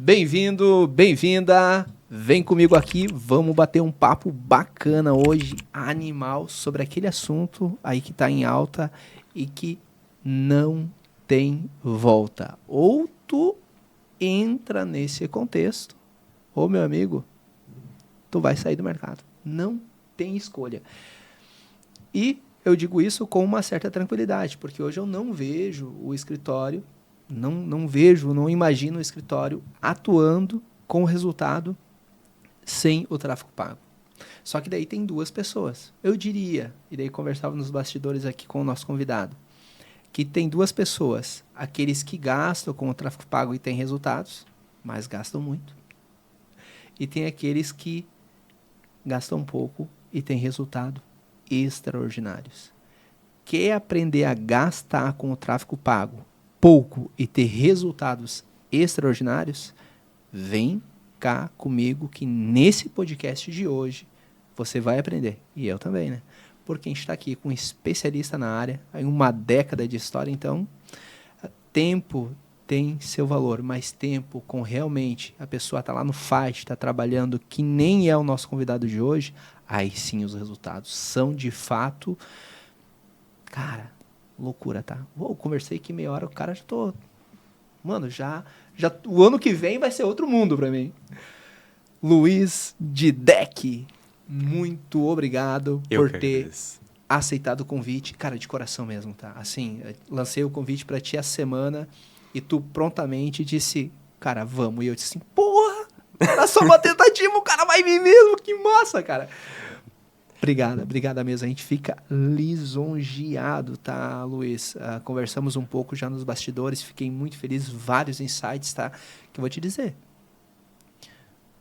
Bem-vindo, bem-vinda. Vem comigo aqui, vamos bater um papo bacana hoje, animal, sobre aquele assunto aí que está em alta e que não tem volta. Ou tu entra nesse contexto, ou meu amigo, tu vai sair do mercado. Não tem escolha. E eu digo isso com uma certa tranquilidade, porque hoje eu não vejo o escritório, não imagino o escritório atuando com resultado sem o tráfego pago. Só que daí tem duas pessoas. Eu diria, e daí conversava nos bastidores aqui com o nosso convidado, que tem duas pessoas. Aqueles que gastam com o tráfego pago e têm resultados, mas gastam muito. E tem aqueles que gastam pouco e têm resultado extraordinários. Quer aprender a gastar com o tráfego pago pouco e ter resultados extraordinários? Vem cá comigo que nesse podcast de hoje você vai aprender. E eu também, né? Porque a gente está aqui com um especialista na área, aí uma década de história, então tempo tem seu valor, mas tempo com realmente a pessoa está lá no faz, está trabalhando, que nem é o nosso convidado de hoje, aí sim os resultados são de fato, cara, loucura, tá? Eu conversei aqui meia hora, o cara já tô... Mano, já o ano que vem vai ser outro mundo para mim. Luiz Didec, muito obrigado por ter aceitado o convite. Cara, de coração mesmo, tá? Assim, lancei o convite para ti essa semana e tu prontamente disse, cara, vamos. E eu disse assim, porra, era só uma tentativa, o cara vai vir mesmo, que massa, cara. Obrigada mesmo. A gente fica lisonjeado, tá, Luiz? Conversamos um pouco já nos bastidores, fiquei muito feliz, vários insights, tá? Que eu vou te dizer.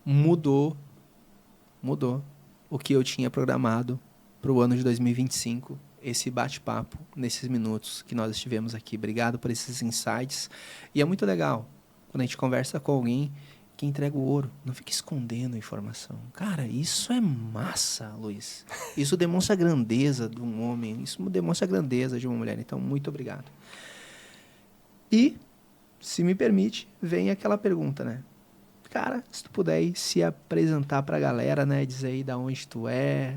Mudou o que eu tinha programado para o ano de 2025, esse bate-papo, nesses minutos que nós estivemos aqui. Obrigado por esses insights. E é muito legal quando a gente conversa com alguém que entrega o ouro, não fica escondendo a informação. Cara, isso é massa, Luiz. Isso demonstra a grandeza de um homem, isso demonstra a grandeza de uma mulher. Então, muito obrigado. E, se me permite, vem aquela pergunta, né? Cara, se tu puder ir se apresentar pra galera, né? Dizer aí de onde tu é,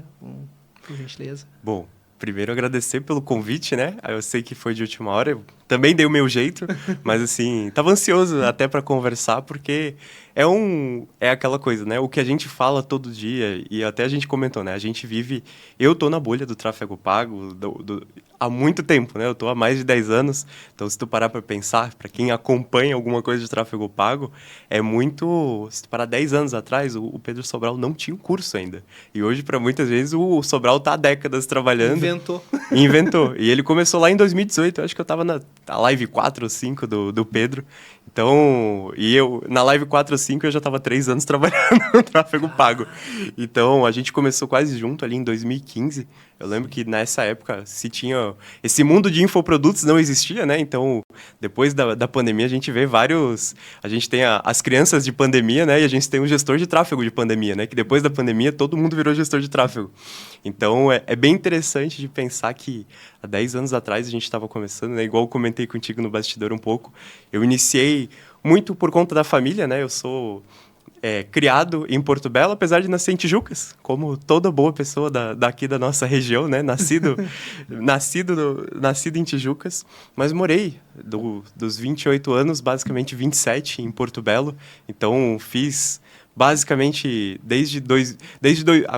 por gentileza. Bom, primeiro agradecer pelo convite, né? Eu sei que foi de última hora, eu também dei o meu jeito, mas assim, tava ansioso até para conversar, porque é aquela coisa, né? O que a gente fala todo dia, e até a gente comentou, né? A gente vive... Eu tô na bolha do tráfego pago há muito tempo, né? Eu tô há mais de 10 anos, então se tu parar para pensar, para quem acompanha alguma coisa de tráfego pago, é muito... Se tu parar 10 anos atrás, o Pedro Sobral não tinha um curso ainda. E hoje, para muitas vezes, o Sobral tá há décadas trabalhando. Inventou. E ele começou lá em 2018, eu acho que eu tava na live 4 ou 5 do Pedro. Então, na live 4 ou 5 eu já estava 3 anos trabalhando no tráfego pago. Então, a gente começou quase junto ali em 2015. Eu lembro que nessa época, se tinha... Esse mundo de infoprodutos não existia, né? Então, depois da pandemia, a gente vê vários... A gente tem as crianças de pandemia, né? E a gente tem um gestor de tráfego de pandemia, né? Que depois da pandemia, todo mundo virou gestor de tráfego. Então, é bem interessante de pensar que há 10 anos atrás a gente estava começando, né? Igual eu comentei contigo no bastidor um pouco. Eu iniciei muito por conta da família, né? Eu sou criado em Porto Belo, apesar de nascer em Tijucas, como toda boa pessoa daqui da nossa região, né? Nascido em Tijucas, mas morei dos 28 anos, basicamente 27 em Porto Belo. Então, fiz... Basicamente,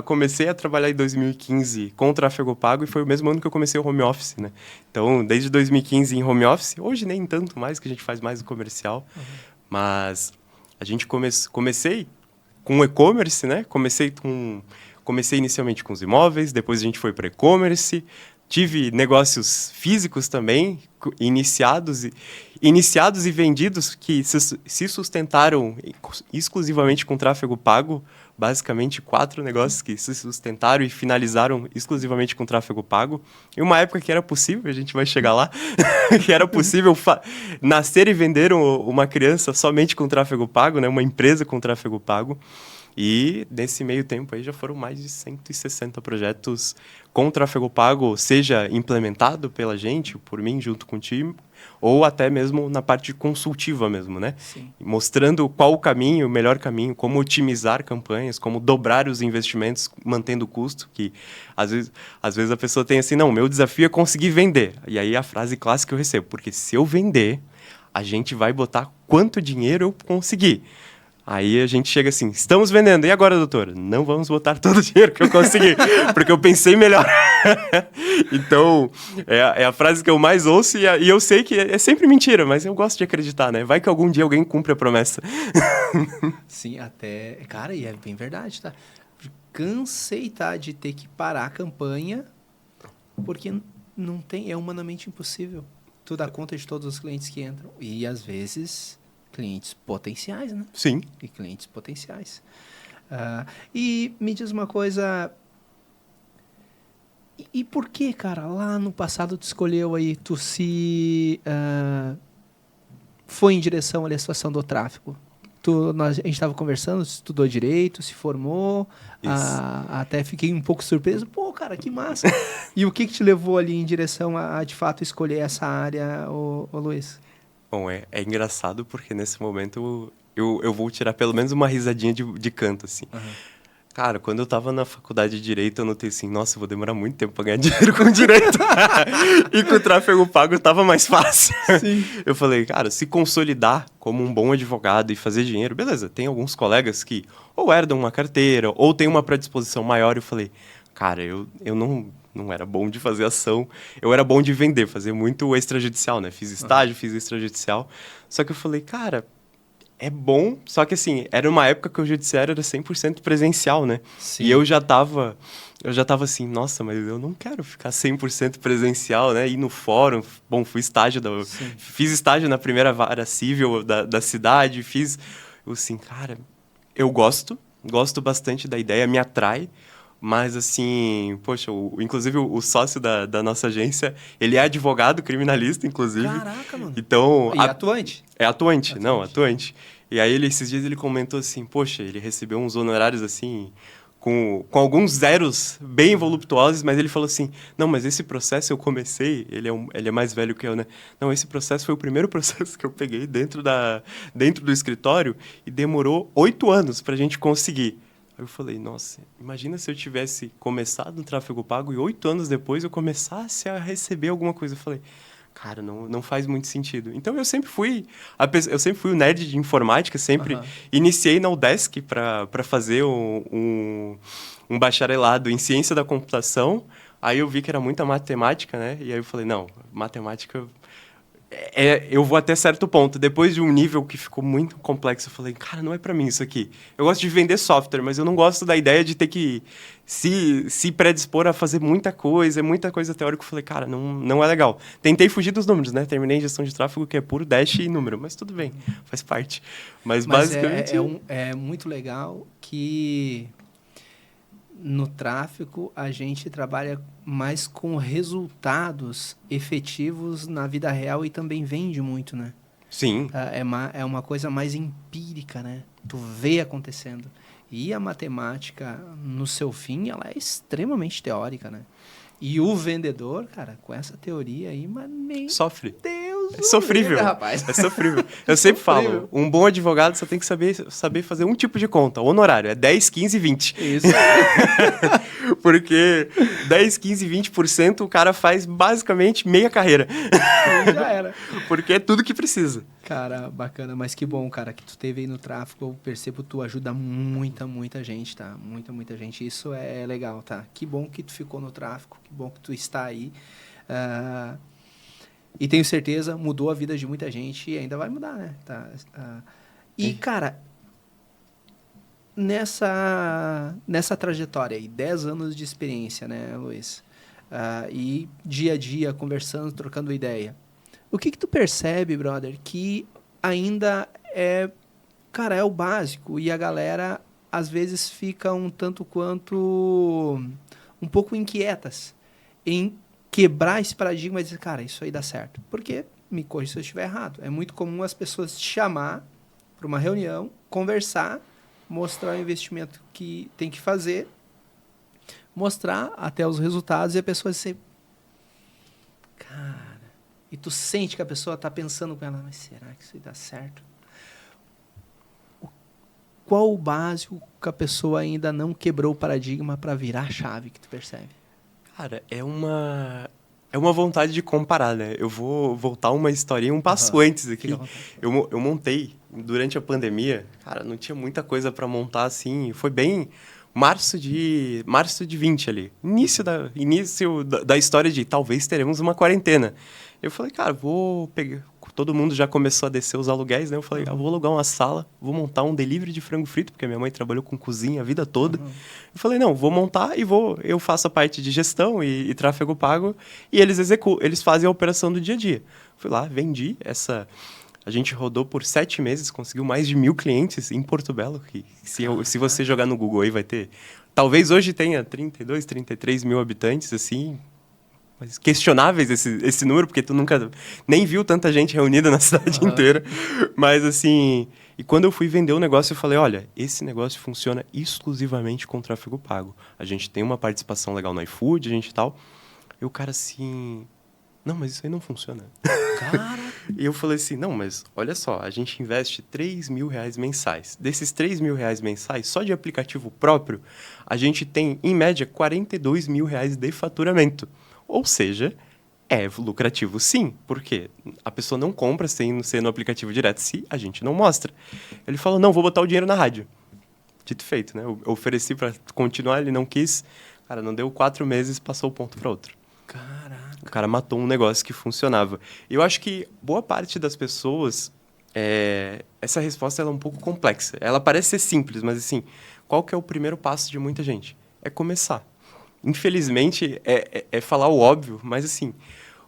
comecei a trabalhar em 2015 com o tráfego pago e foi o mesmo ano que eu comecei o home office, né? Então, desde 2015 em home office, hoje nem tanto mais, que a gente faz mais o comercial, mas a gente comecei com o e-commerce, né? Comecei inicialmente com os imóveis, depois a gente foi para e-commerce, tive negócios físicos também, iniciados e vendidos que se sustentaram exclusivamente com tráfego pago. Basicamente, 4 negócios que se sustentaram e finalizaram exclusivamente com tráfego pago. Em uma época que era possível, a gente vai chegar lá, que era possível nascer e vender uma criança somente com tráfego pago, né? Uma empresa com tráfego pago. E nesse meio tempo aí já foram mais de 160 projetos com tráfego pago, seja implementado pela gente, por mim, junto com o time, ou até mesmo na parte consultiva mesmo, né? Sim. Mostrando qual o caminho, o melhor caminho, como otimizar campanhas, como dobrar os investimentos, mantendo o custo, que às vezes a pessoa tem assim, não, meu desafio é conseguir vender. E aí a frase clássica que eu recebo, porque se eu vender, a gente vai botar quanto dinheiro eu conseguir. Aí a gente chega assim, estamos vendendo, e agora, doutor? Não vamos botar todo o dinheiro que eu consegui, porque eu pensei melhor. Então, é a frase que eu mais ouço, e eu sei que é sempre mentira, mas eu gosto de acreditar, né? Vai que algum dia alguém cumpre a promessa. Sim, até... Cara, e é bem verdade, tá? Cansei, tá, de ter que parar a campanha, porque não tem, é humanamente impossível tu dar conta de todos os clientes que entram. E, às vezes, clientes potenciais, né? Sim. E clientes potenciais. E me diz uma coisa... E por que, cara, lá no passado tu escolheu aí, tu se foi em direção ali à situação do tráfego? A gente estava conversando, estudou direito, se formou, até fiquei um pouco surpreso. Pô, cara, que massa! E o que te levou ali em direção a de fato, escolher essa área, ô Luiz? Bom, é engraçado porque nesse momento eu vou tirar pelo menos uma risadinha de canto, assim. Uhum. Cara, quando eu tava na faculdade de Direito, eu notei assim, nossa, eu vou demorar muito tempo pra ganhar dinheiro com Direito. E com o tráfego pago tava mais fácil. Sim. Eu falei, cara, se consolidar como um bom advogado e fazer dinheiro, beleza. Tem alguns colegas que ou herdam uma carteira, ou tem uma predisposição maior. Eu falei, cara, eu não era bom de fazer ação, eu era bom de vender, fazer muito extrajudicial, né? Fiz estágio, fiz extrajudicial. Só que eu falei, cara... É bom, só que assim, era uma época que o judiciário era 100% presencial, né? Sim. E eu já tava assim, nossa, mas eu não quero ficar 100% presencial, né? Ir no fórum, bom, fiz estágio na primeira vara civil da cidade, eu assim, cara, eu gosto bastante da ideia, me atrai, mas assim, poxa, inclusive o sócio da nossa agência, ele é advogado criminalista, inclusive. Caraca, mano. Então, E atuante? É atuante. Atuante. E aí, esses dias ele comentou assim, poxa, ele recebeu uns honorários assim, com alguns zeros bem voluptuosos, mas ele falou assim, não, mas esse processo eu comecei, ele é mais velho que eu, né? Não, esse processo foi o primeiro processo que eu peguei dentro do escritório e demorou 8 anos pra gente conseguir. Aí eu falei, nossa, imagina se eu tivesse começado no tráfego pago e 8 anos depois eu começasse a receber alguma coisa. Eu falei, cara, não faz muito sentido. Então eu sempre fui o nerd de informática, sempre iniciei na UDESC para fazer um bacharelado em ciência da computação. Aí eu vi que era muita matemática, né? E aí eu falei, não, matemática... eu vou até certo ponto. Depois de um nível que ficou muito complexo, eu falei, cara, não é pra mim isso aqui. Eu gosto de vender software, mas eu não gosto da ideia de ter que se predispor a fazer muita coisa teórica. Eu falei, cara, não é legal. Tentei fugir dos números, né? Terminei em gestão de tráfego, que é puro dash e número, mas tudo bem, faz parte. Mas basicamente... É muito legal que... No tráfego, a gente trabalha mais com resultados efetivos na vida real e também vende muito, né? Sim. É uma coisa mais empírica, né? Tu vê acontecendo. E a matemática, no seu fim, ela é extremamente teórica, né? E o vendedor, cara, com essa teoria aí, mas nem... Sofre. Deus, é sofrível, rapaz. É sofrível. Eu sempre falo, um bom advogado só tem que saber fazer um tipo de conta, honorário, é 10, 15 e 20. Isso. Porque 10, 15, 20% o cara faz basicamente meia carreira. Já era. Porque é tudo que precisa. Cara, bacana, mas que bom, cara, que tu teve aí no tráfego, eu percebo que tu ajuda muita gente, tá? Muita gente, isso é legal, tá? Que bom que tu ficou no tráfego, que bom que tu está aí. E tenho certeza, mudou a vida de muita gente e ainda vai mudar, né? Tá? E, cara, nessa trajetória aí, 10 anos de experiência, né, Luiz? E dia a dia, conversando, trocando ideia. O que tu percebe, brother, que ainda cara, é o básico e a galera, às vezes, fica um tanto quanto um pouco inquietas em quebrar esse paradigma e dizer, cara, isso aí dá certo. Porque, me corrija se eu estiver errado, é muito comum as pessoas te chamar para uma reunião, conversar mostrar o investimento que tem que fazer, mostrar até os resultados e a pessoa dizer, cara, e tu sente que a pessoa está pensando com ela, mas será que isso aí dá certo? Qual o básico que a pessoa ainda não quebrou o paradigma para virar a chave que tu percebe? Cara, é uma vontade de comparar, né? Eu vou voltar uma historinha um passo antes aqui. Eu montei durante a pandemia, cara, não tinha muita coisa para montar assim. Foi bem março de 20 ali. Início da história de talvez teremos uma quarentena. Eu falei, cara, vou pegar. Todo mundo já começou a descer os aluguéis, né? Eu falei, vou alugar uma sala, vou montar um delivery de frango frito, porque minha mãe trabalhou com cozinha a vida toda. Eu falei, não, vou montar e eu faço a parte de gestão e tráfego pago, e eles fazem a operação do dia a dia. Fui lá, vendi essa. A gente rodou por 7 meses, conseguiu mais de 1.000 clientes em Porto Belo, que se você jogar no Google aí vai ter. Talvez hoje tenha 32, 33 mil habitantes, assim. Mas questionáveis esse número, porque tu nunca nem viu tanta gente reunida na cidade inteira. Mas assim, e quando eu fui vender o negócio, eu falei, olha, esse negócio funciona exclusivamente com tráfego pago. A gente tem uma participação legal no iFood, a gente tal. E o cara assim, não, mas isso aí não funciona. Cara. E eu falei assim, não, mas olha só, a gente investe R$3.000 mensais. Desses R$3.000 mensais, só de aplicativo próprio, a gente tem, em média, R$42.000 de faturamento. Ou seja, é lucrativo sim, porque a pessoa não compra sem ser no aplicativo direto se a gente não mostra. Ele falou, não, vou botar o dinheiro na rádio. Dito e feito, né? Eu ofereci para continuar, ele não quis. Cara, não deu 4 meses, passou o ponto para outro. Caraca. O cara matou um negócio que funcionava. Eu acho que boa parte das pessoas, essa resposta ela é um pouco complexa. Ela parece ser simples, mas assim, qual que é o primeiro passo de muita gente? É começar. Infelizmente, é falar o óbvio, mas assim,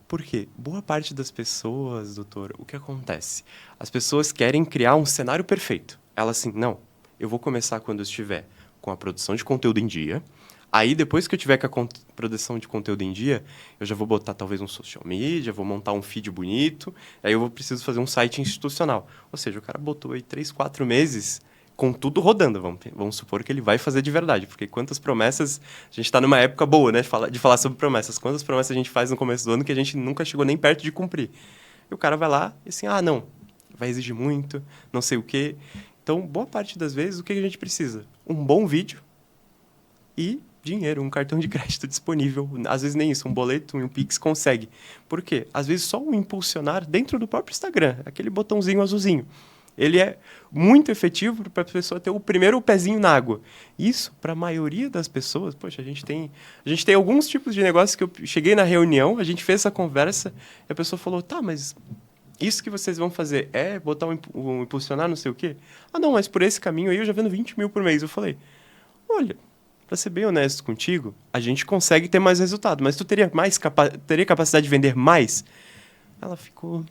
por quê? Boa parte das pessoas, doutor, o que acontece? As pessoas querem criar um cenário perfeito. Elas assim, não, eu vou começar quando eu estiver com a produção de conteúdo em dia. Aí, depois que eu tiver com a produção de conteúdo em dia, eu já vou botar talvez um social media, vou montar um feed bonito, aí eu preciso fazer um site institucional. Ou seja, o cara botou aí 3, 4 meses com tudo rodando, vamos supor que ele vai fazer de verdade, porque quantas promessas, a gente está numa época boa, né, de falar sobre promessas, quantas promessas a gente faz no começo do ano que a gente nunca chegou nem perto de cumprir. E o cara vai lá e assim, não, vai exigir muito, não sei o quê. Então, boa parte das vezes, o que a gente precisa? Um bom vídeo e dinheiro, um cartão de crédito disponível. Às vezes nem isso, um boleto, um Pix consegue. Por quê? Às vezes só um impulsionar dentro do próprio Instagram, aquele botãozinho azulzinho. Ele é muito efetivo para a pessoa ter o primeiro pezinho na água. Isso, para a maioria das pessoas, poxa, a gente tem alguns tipos de negócios que eu cheguei na reunião, a gente fez essa conversa, e a pessoa falou, tá, mas isso que vocês vão fazer é botar um impulsionar, não sei o quê? Ah, não, mas por esse caminho aí eu já vendo 20 mil por mês. Eu falei, olha, para ser bem honesto contigo, a gente consegue ter mais resultado, mas tu teria capacidade de vender mais? Ela ficou,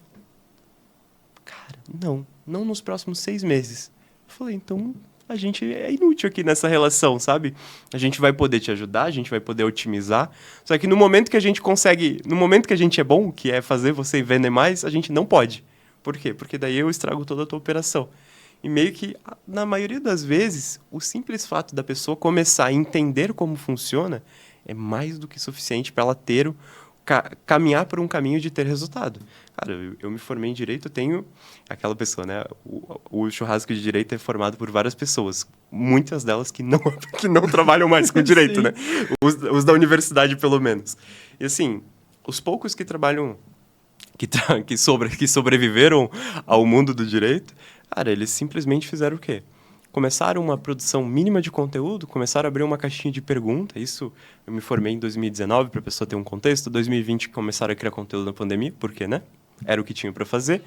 cara, não nos próximos 6 meses. Eu falei, então a gente é inútil aqui nessa relação, sabe? A gente vai poder te ajudar, a gente vai poder otimizar, só que no momento que a gente é bom, que é fazer você vender mais, a gente não pode. Por quê? Porque daí eu estrago toda a tua operação. E meio que, na maioria das vezes, o simples fato da pessoa começar a entender como funciona é mais do que suficiente para ela ter caminhar por um caminho de ter resultado. Cara, eu me formei em Direito, eu tenho aquela pessoa, né? O churrasco de Direito é formado por várias pessoas, muitas delas que não trabalham mais com Direito, né? Os da universidade, pelo menos. E assim, os poucos que trabalham, que sobreviveram ao mundo do Direito, cara, eles simplesmente fizeram o quê? Começaram uma produção mínima de conteúdo, começaram a abrir uma caixinha de pergunta. Isso, eu me formei em 2019, para a pessoa ter um contexto. 2020 começaram a criar conteúdo na pandemia, porque, né? Era o que tinha para fazer.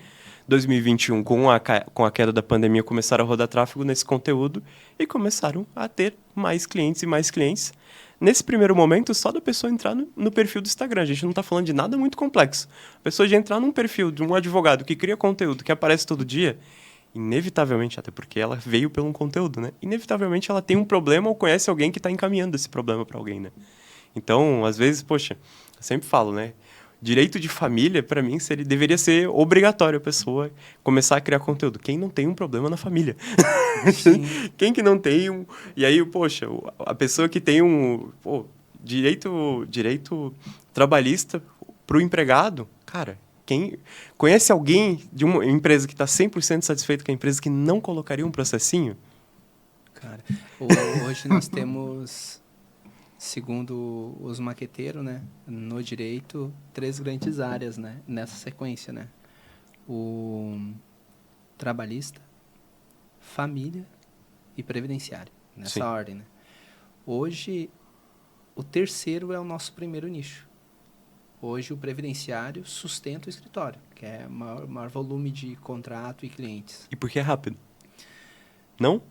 2021, com a queda da pandemia, começaram a rodar tráfego nesse conteúdo e começaram a ter mais clientes e mais clientes. Nesse primeiro momento, só da pessoa entrar no perfil do Instagram. A gente não está falando de nada muito complexo. A pessoa de entrar num perfil de um advogado que cria conteúdo, que aparece todo dia, inevitavelmente, até porque ela veio pelo conteúdo, né? Inevitavelmente ela tem um problema ou conhece alguém que está encaminhando esse problema para alguém, né? Então, às vezes, poxa, eu sempre falo, né? direito de família, para mim, deveria ser obrigatório a pessoa começar a criar conteúdo. Quem não tem um problema na família? Sim. Quem que não tem um... E aí, poxa, a pessoa que tem um direito trabalhista para o empregado, cara, quem conhece alguém de uma empresa que está 100% satisfeito com a empresa que não colocaria um processinho? Cara, hoje nós temos, segundo os maqueteiros, né, no direito, 3 grandes áreas, né, nessa sequência, né? O trabalhista, família e previdenciário, nessa Sim. ordem, né? Hoje, o terceiro é o nosso primeiro nicho. Hoje, o previdenciário sustenta o escritório, que é maior volume de contrato e clientes. E porque é rápido? Não?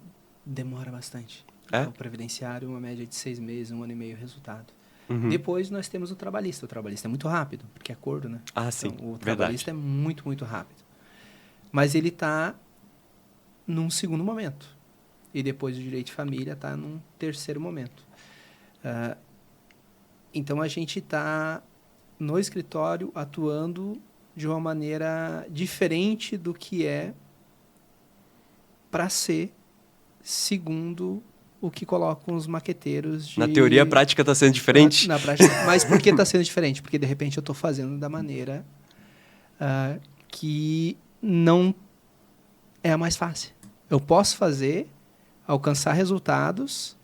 Demora bastante. É? O previdenciário, uma média de 6 meses, 1 ano e meio resultado. Uhum. Depois, nós temos o trabalhista. O trabalhista é muito rápido, porque é acordo, né? Ah, sim. Então, o Verdade. trabalhista é muito, muito rápido. Mas ele está num segundo momento. E depois o direito de família está num terceiro momento. Então, a gente está no escritório atuando de uma maneira diferente do que é para ser segundo o que colocam os maqueteiros de... Na teoria, a prática está sendo diferente? Na prática. Mas por que está sendo diferente? Porque, de repente, eu estou fazendo da maneira que não é a mais fácil. Eu posso fazer, alcançar resultados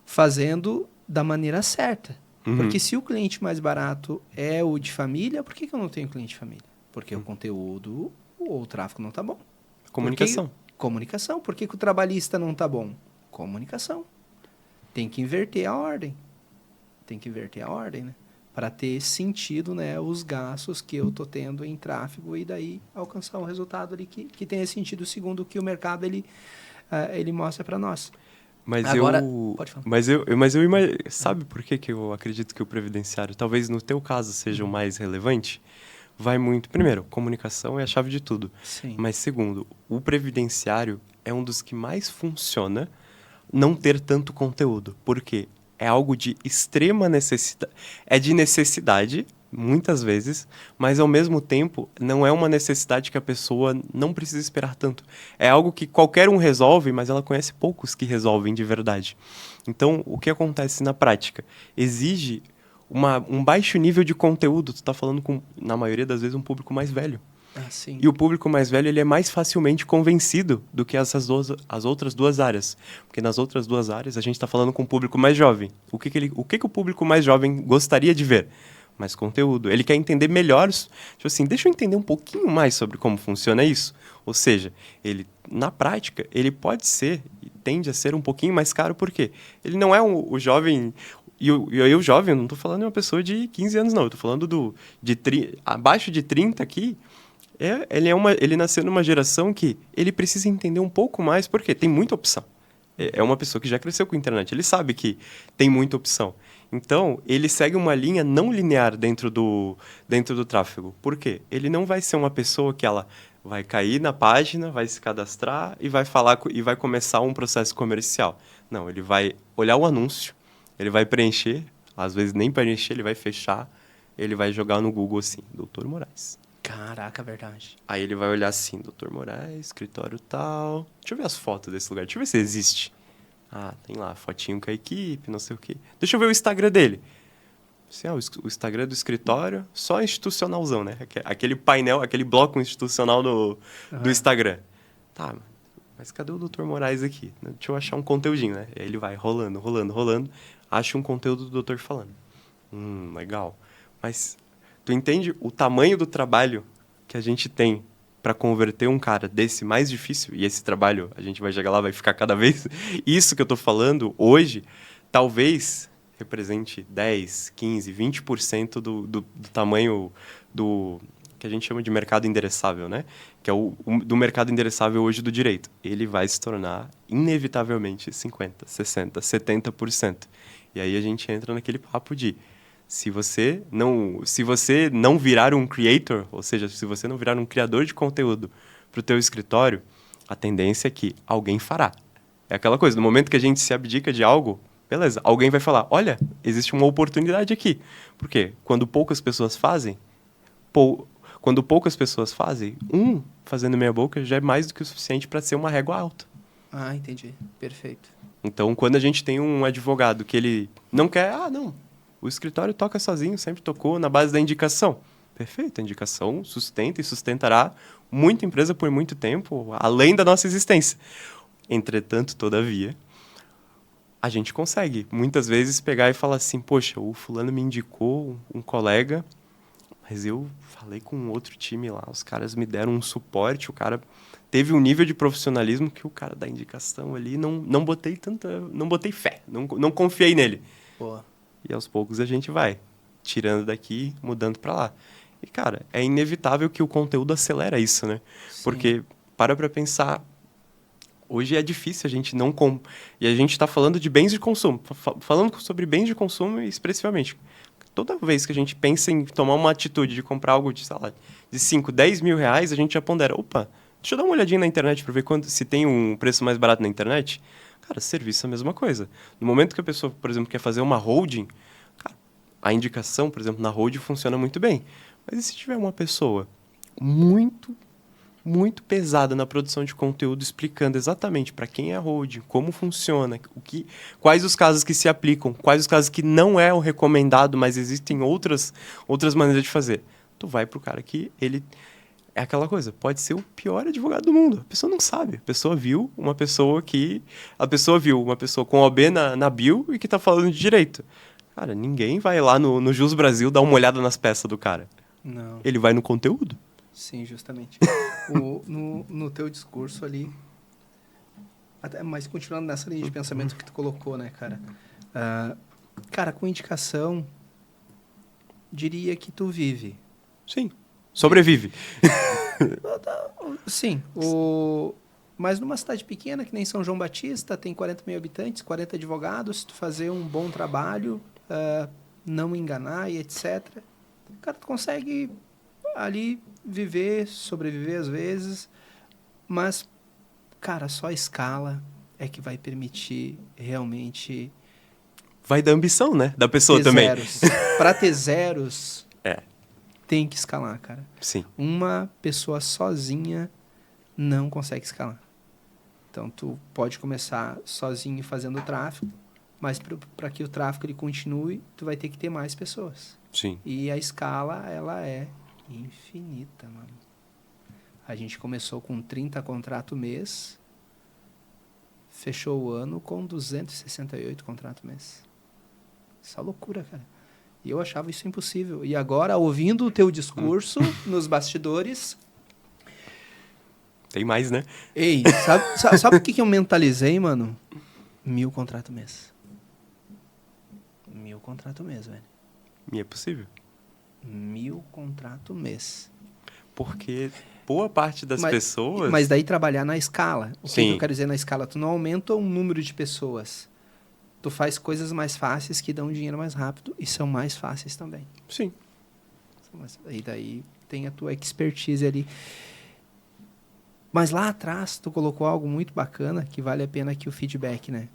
fazendo da maneira certa. Uhum. Porque se o cliente mais barato é o de família, por que eu não tenho cliente de família? Porque o conteúdo ou o tráfego não está bom. Comunicação. Comunicação. Por que o trabalhista não está bom? Comunicação. Tem que inverter a ordem. Né? Para ter sentido, né, os gastos que eu estou tendo em tráfego e daí alcançar um resultado ali que tenha sentido segundo o que o mercado ele mostra para nós. Mas agora, pode falar. Sabe por que eu acredito que o previdenciário, talvez no teu caso, seja o mais relevante? Vai muito... Primeiro, comunicação é a chave de tudo. Sim. Mas segundo, o previdenciário é um dos que mais funciona não ter tanto conteúdo. Por quê? É algo de extrema necessidade. É de necessidade, muitas vezes, mas ao mesmo tempo não é uma necessidade que a pessoa não precisa esperar tanto. É algo que qualquer um resolve, mas ela conhece poucos que resolvem de verdade. Então, o que acontece na prática? Exige um baixo nível de conteúdo. Tu está falando com, na maioria das vezes, um público mais velho. Sim. E o público mais velho ele é mais facilmente convencido do que as outras 2 áreas. Porque nas outras 2 áreas a gente está falando com um público mais jovem. O que o público mais jovem gostaria de ver? Mais conteúdo. Ele quer entender melhor, tipo assim, deixa eu entender um pouquinho mais sobre como funciona isso. Ou seja, ele, na prática, ele pode ser, e tende a ser um pouquinho mais caro, por quê? Ele não é o jovem... E o jovem, eu não estou falando de uma pessoa de 15 anos, não. Eu estou falando abaixo de 30 aqui. Ele nasceu numa geração que ele precisa entender um pouco mais, porque tem muita opção. É uma pessoa que já cresceu com a internet, ele sabe que tem muita opção. Então, ele segue uma linha não linear dentro do tráfego. Por quê? Ele não vai ser uma pessoa que ela vai cair na página, vai se cadastrar e vai falar e vai começar um processo comercial. Não, ele vai olhar o anúncio, ele vai preencher, às vezes nem preencher, ele vai fechar, ele vai jogar no Google assim, Dr. Moraes. Caraca, verdade. Aí ele vai olhar assim, Dr. Moraes, escritório tal. Deixa eu ver as fotos desse lugar, deixa eu ver se existe. Ah, tem lá, fotinho com a equipe, não sei o quê. Deixa eu ver o Instagram dele. Assim, o Instagram do escritório, só institucionalzão, né? Aquele painel, aquele bloco institucional do Instagram. Tá, mas cadê o Dr. Moraes aqui? Deixa eu achar um conteúdinho, né? Aí ele vai rolando, acha um conteúdo do doutor falando. Legal. Mas tu entende o tamanho do trabalho que a gente tem para converter um cara desse mais difícil? E esse trabalho, a gente vai chegar lá, vai ficar cada vez... Isso que eu tô falando hoje, talvez represente 10, 15, 20% do tamanho do que a gente chama de mercado endereçável, né? Que é do mercado endereçável hoje do direito. Ele vai se tornar, inevitavelmente, 50%, 60%, 70%. E aí a gente entra naquele papo de... Se você não virar um creator, ou seja, se você não virar um criador de conteúdo para o teu escritório, a tendência é que alguém fará. É aquela coisa, no momento que a gente se abdica de algo, Beleza, alguém vai falar, olha, existe uma oportunidade aqui. Por quê? Quando poucas pessoas fazem, quando poucas pessoas fazem, fazendo meia boca já é mais do que o suficiente para ser uma régua alta. Ah, entendi. Perfeito. Então, quando a gente tem um advogado que ele não quer, não, o escritório toca sozinho, sempre tocou na base da indicação. Perfeito, a indicação sustenta e sustentará muita empresa por muito tempo, além da nossa existência. Entretanto, todavia, a gente consegue muitas vezes pegar e falar assim, poxa, o fulano me indicou um colega, mas eu falei com outro time lá, os caras me deram um suporte, o cara teve um nível de profissionalismo que o cara da indicação ali não botei fé, não confiei nele. Boa. E aos poucos a gente vai tirando daqui, mudando para lá. E, cara, é inevitável que o conteúdo acelera isso, né? Sim. Porque, para pensar, hoje é difícil a gente não... E a gente está falando de bens de consumo, falando sobre bens de consumo expressivamente. Toda vez que a gente pensa em tomar uma atitude de comprar algo de, sei lá, de 5, 10 mil reais, a gente já pondera, opa, deixa eu dar uma olhadinha na internet para ver se tem um preço mais barato na internet. Cara, serviço é a mesma coisa. No momento que a pessoa, por exemplo, quer fazer uma holding, cara, a indicação, por exemplo, na holding funciona muito bem. Mas e se tiver uma pessoa muito, muito pesada na produção de conteúdo, explicando exatamente para quem é a holding, como funciona, quais os casos que se aplicam, quais os casos que não é o recomendado, mas existem outras maneiras de fazer. Tu vai pro cara que ele... É aquela coisa, pode ser o pior advogado do mundo. A pessoa não sabe. A pessoa viu uma pessoa com OB na bio e que tá falando de direito. Cara, ninguém vai lá no Jus Brasil dar uma olhada nas peças do cara. Não. Ele vai no conteúdo. Sim, justamente. No teu discurso ali, mas continuando nessa linha de pensamento que tu colocou, né, cara? Cara, com indicação, diria que tu vive. Sim. Sobrevive. Sim. Mas numa cidade pequena, que nem São João Batista, tem 40 mil habitantes, 40 advogados, se tu fazer um bom trabalho, não enganar e etc., cara, tu consegue ali viver, sobreviver às vezes, mas, cara, só a escala é que vai permitir realmente... Vai da ambição, né? Da pessoa também. Para ter zeros... Tem que escalar, cara. Sim. Uma pessoa sozinha não consegue escalar. Então, tu pode começar sozinho fazendo o tráfego, mas para que o tráfego ele continue, tu vai ter que ter mais pessoas. Sim. E a escala, ela é infinita, mano. A gente começou com 30 contratos mês, fechou o ano com 268 contratos mês. Essa loucura, cara. E eu achava isso impossível. E agora, ouvindo o teu discurso nos bastidores... Tem mais, né? Ei, sabe o que eu mentalizei, mano? 1.000 contratos mês. 1.000 contratos mês, velho. E é possível. 1.000 contratos mês. Porque boa parte das pessoas... Mas daí trabalhar na escala. O que eu quero dizer na escala? Tu não aumenta o número de pessoas. Tu faz coisas mais fáceis que dão dinheiro mais rápido e são mais fáceis também. Sim. E daí tem a tua expertise ali. Mas lá atrás tu colocou algo muito bacana que vale a pena aqui o feedback, né?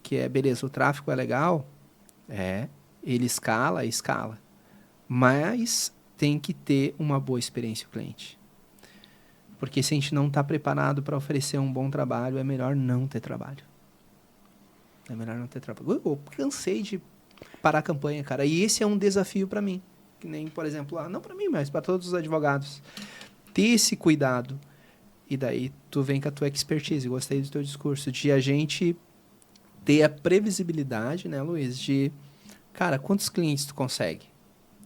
Que é, beleza, o tráfego é legal, ele escala, mas tem que ter uma boa experiência o cliente. Porque se a gente não está preparado para oferecer um bom trabalho, é melhor não ter trabalho. É melhor não ter trabalho. Eu cansei de parar a campanha, cara. E esse é um desafio para mim. Que nem, por exemplo, não para mim, mas para todos os advogados. Ter esse cuidado. E daí tu vem com a tua expertise. Gostei do teu discurso. De a gente ter a previsibilidade, né, Luiz? De, cara, quantos clientes tu consegue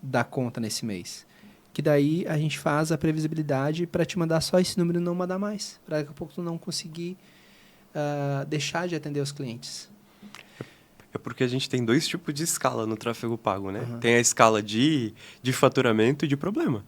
dar conta nesse mês? Que daí a gente faz a previsibilidade para te mandar só esse número e não mandar mais. Para daqui a pouco tu não conseguir deixar de atender os clientes. É porque a gente tem dois tipos de escala no tráfego pago, né? Uhum. Tem a escala de faturamento e de problema.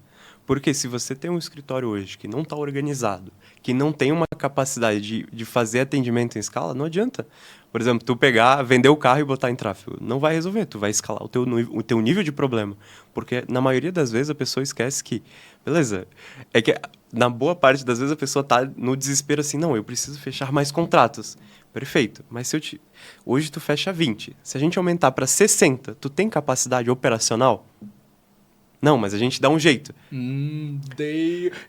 Porque se você tem um escritório hoje que não está organizado, que não tem uma capacidade de fazer atendimento em escala, não adianta. Por exemplo, tu pegar, vender o carro e botar em tráfego. Não vai resolver, tu vai escalar o teu nível de problema. Porque na maioria das vezes a pessoa esquece que, beleza, é que na boa parte das vezes a pessoa está no desespero assim, não, eu preciso fechar mais contratos. Perfeito. Mas hoje tu fecha 20. Se a gente aumentar para 60, tu tem capacidade operacional? Não, mas a gente dá um jeito.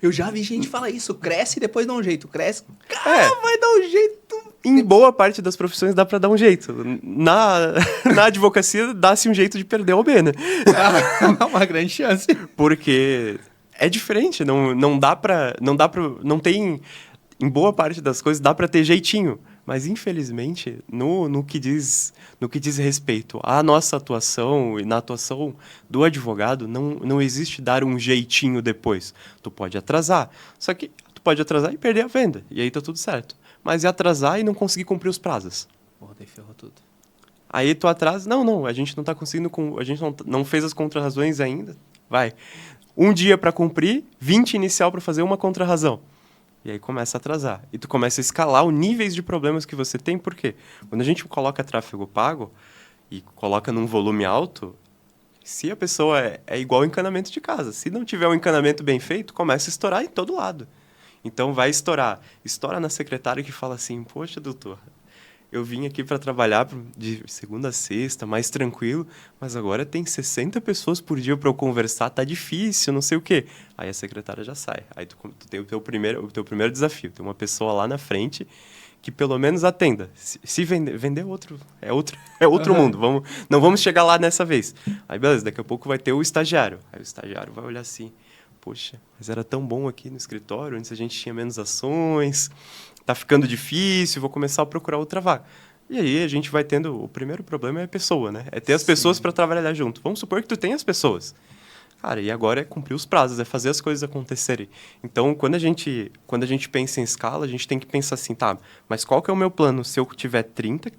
Eu já vi gente falar isso. Cresce e depois dá um jeito. Cresce. É. Vai dar um jeito. Em boa parte das profissões dá para dar um jeito. Na advocacia dá-se um jeito de perder o OB, né? Uma grande chance. Porque é diferente. Não dá pra... Não tem... Em boa parte das coisas dá para ter jeitinho. Mas, infelizmente, no que diz respeito à nossa atuação e na atuação do advogado, não existe dar um jeitinho depois. Tu pode atrasar. Só que tu pode atrasar e perder a venda. E aí tá tudo certo. Mas é atrasar e não conseguir cumprir os prazos. Porra, daí ferrou tudo. Aí tu atrasa... Não, a gente não tá conseguindo... A gente não fez as contrarrazões ainda. Vai. 1 dia para cumprir, 20 inicial para fazer uma contrarrazão. E aí começa a atrasar. E tu começa a escalar os níveis de problemas que você tem. Por quê? Quando a gente coloca tráfego pago e coloca num volume alto, se a pessoa é igual ao encanamento de casa. Se não tiver um encanamento bem feito, começa a estourar em todo lado. Então vai estourar. Estoura na secretária que fala assim, poxa, doutor, eu vim aqui para trabalhar de segunda a sexta, mais tranquilo, mas agora tem 60 pessoas por dia para eu conversar, tá difícil, não sei o quê. Aí a secretária já sai. Aí tu tem o teu primeiro desafio. Tem uma pessoa lá na frente que pelo menos atenda. Se vender outro mundo. Não vamos chegar lá nessa vez. Aí beleza, daqui a pouco vai ter o estagiário. Aí o estagiário vai olhar assim, poxa, mas era tão bom aqui no escritório, antes a gente tinha menos ações, tá ficando difícil, vou começar a procurar outra vaga. E aí a gente vai tendo... O primeiro problema é a pessoa, né? É ter as pessoas para trabalhar junto. Vamos supor que tu tem as pessoas. Cara, e agora é cumprir os prazos, é fazer as coisas acontecerem. Então, quando a gente pensa em escala, a gente tem que pensar assim, tá, mas qual que é o meu plano? Se eu tiver 30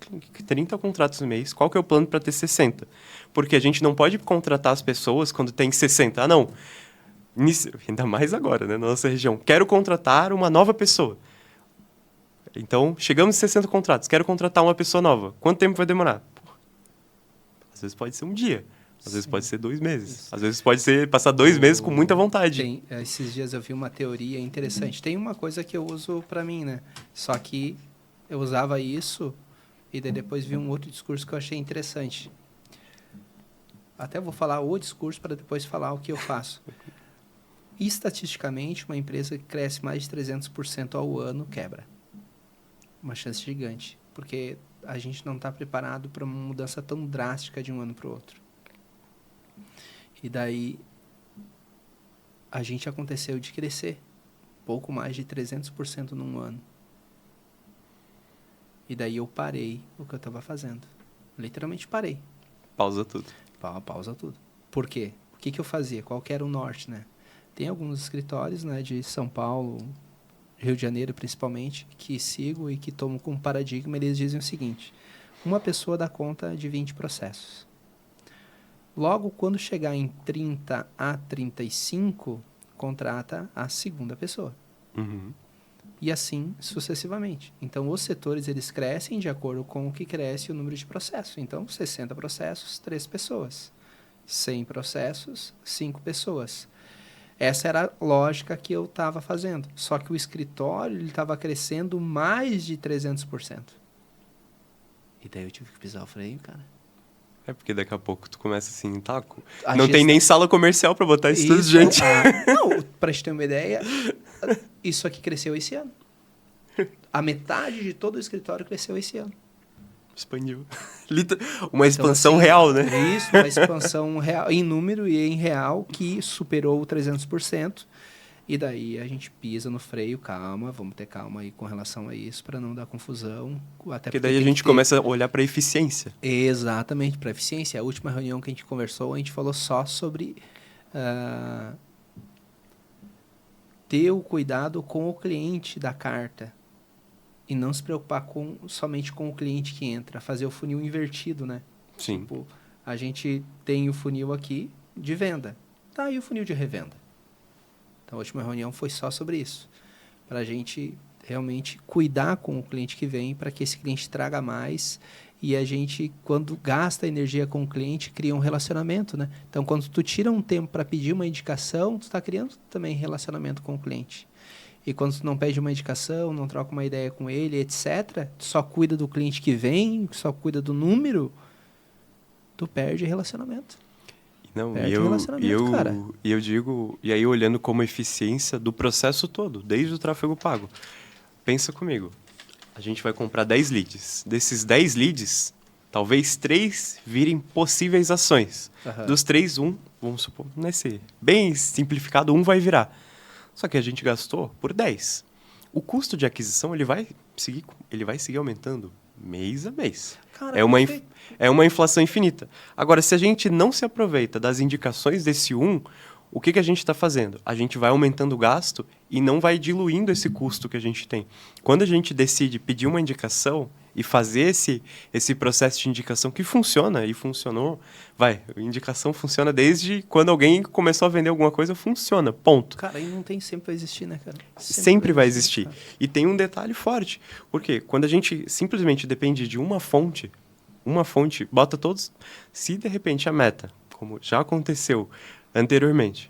contratos no mês, qual que é o plano para ter 60? Porque a gente não pode contratar as pessoas quando tem 60. Ah, não. Ainda mais agora, né, na nossa região. Quero contratar uma nova pessoa. Então, chegamos a 60 contratos. Quero contratar uma pessoa nova. Quanto tempo vai demorar? Às vezes pode ser um dia. Às vezes pode ser 2 meses. Isso. Às vezes pode ser passar 2 meses com muita vontade. Esses dias eu vi uma teoria interessante. Tem uma coisa que eu uso para mim, né? Só que eu usava isso e daí depois vi um outro discurso que eu achei interessante. Até vou falar o discurso para depois falar o que eu faço. Estatisticamente, uma empresa que cresce mais de 300% ao ano quebra. Uma chance gigante. Porque a gente não está preparado para uma mudança tão drástica de um ano para o outro. E daí, a gente aconteceu de crescer pouco mais de 300% num ano. E daí eu parei o que eu estava fazendo. Literalmente parei. Pausa tudo. Pausa tudo. Por quê? O que eu fazia? Qual que era o norte, né? Tem alguns escritórios, né, de São Paulo, Rio de Janeiro principalmente, que sigo e que tomo como paradigma. Eles dizem o seguinte: uma pessoa dá conta de 20 processos. Logo, quando chegar em 30 a 35, contrata a segunda pessoa. Uhum. E assim sucessivamente. Então, os setores eles crescem de acordo com o que cresce o número de processos. Então, 60 processos, 3 pessoas. 100 processos, 5 pessoas. Essa era a lógica que eu estava fazendo. Só que o escritório estava crescendo mais de 300%. E daí eu tive que pisar o freio, cara. É porque daqui a pouco tu começa assim, taco. Não tem nem sala comercial para botar isso tudo, gente. Não, para te ter uma ideia, isso aqui cresceu esse ano. A metade de todo o escritório cresceu esse ano. Expandiu. Uma expansão então, assim, real, né? Isso, uma expansão real, em número e em real, que superou o 300%. E daí a gente pisa no freio, calma, vamos ter calma aí com relação a isso, para não dar confusão. Até porque daí a gente começa a olhar para a eficiência. Exatamente, para a eficiência. A última reunião que a gente conversou, a gente falou só sobre ter o cuidado com o cliente da carta. E não se preocupar somente com o cliente que entra, fazer o funil invertido, né? Sim. Tipo, a gente tem o funil aqui de venda. Tá, e o funil de revenda? Então, a última reunião foi só sobre isso. Para a gente realmente cuidar com o cliente que vem, para que esse cliente traga mais. E a gente, quando gasta energia com o cliente, cria um relacionamento, né? Então, quando tu tira um tempo para pedir uma indicação, tu está criando também relacionamento com o cliente. e quando tu não pede uma indicação, não troca uma ideia com ele, etc., tu só cuida do cliente que vem, só cuida do número, tu perde relacionamento. Não, Perde o relacionamento, cara. e eu digo, e aí olhando como eficiência do processo todo, desde o tráfego pago. Pensa comigo, a gente vai comprar 10 leads. Desses 10 leads, talvez 3 virem possíveis ações. Aham. Dos 3, vamos supor, nesse bem simplificado, vai virar. Só que a gente gastou por 10. O custo de aquisição, ele vai seguir aumentando mês a mês. Cara, É uma inflação infinita. Agora, se a gente não se aproveita das indicações desse o que a gente está fazendo? A gente vai aumentando o gasto e não vai diluindo esse custo que a gente tem. Quando a gente decide pedir uma indicação e fazer esse processo de indicação que funciona e funcionou, a indicação funciona desde quando alguém começou a vender alguma coisa, funciona, ponto. Cara, e não tem sempre vai existir, né, cara? Sempre vai existir. E tem um detalhe forte, porque quando a gente simplesmente depende de uma fonte, bota todos... Se, de repente, a meta, como já aconteceu anteriormente,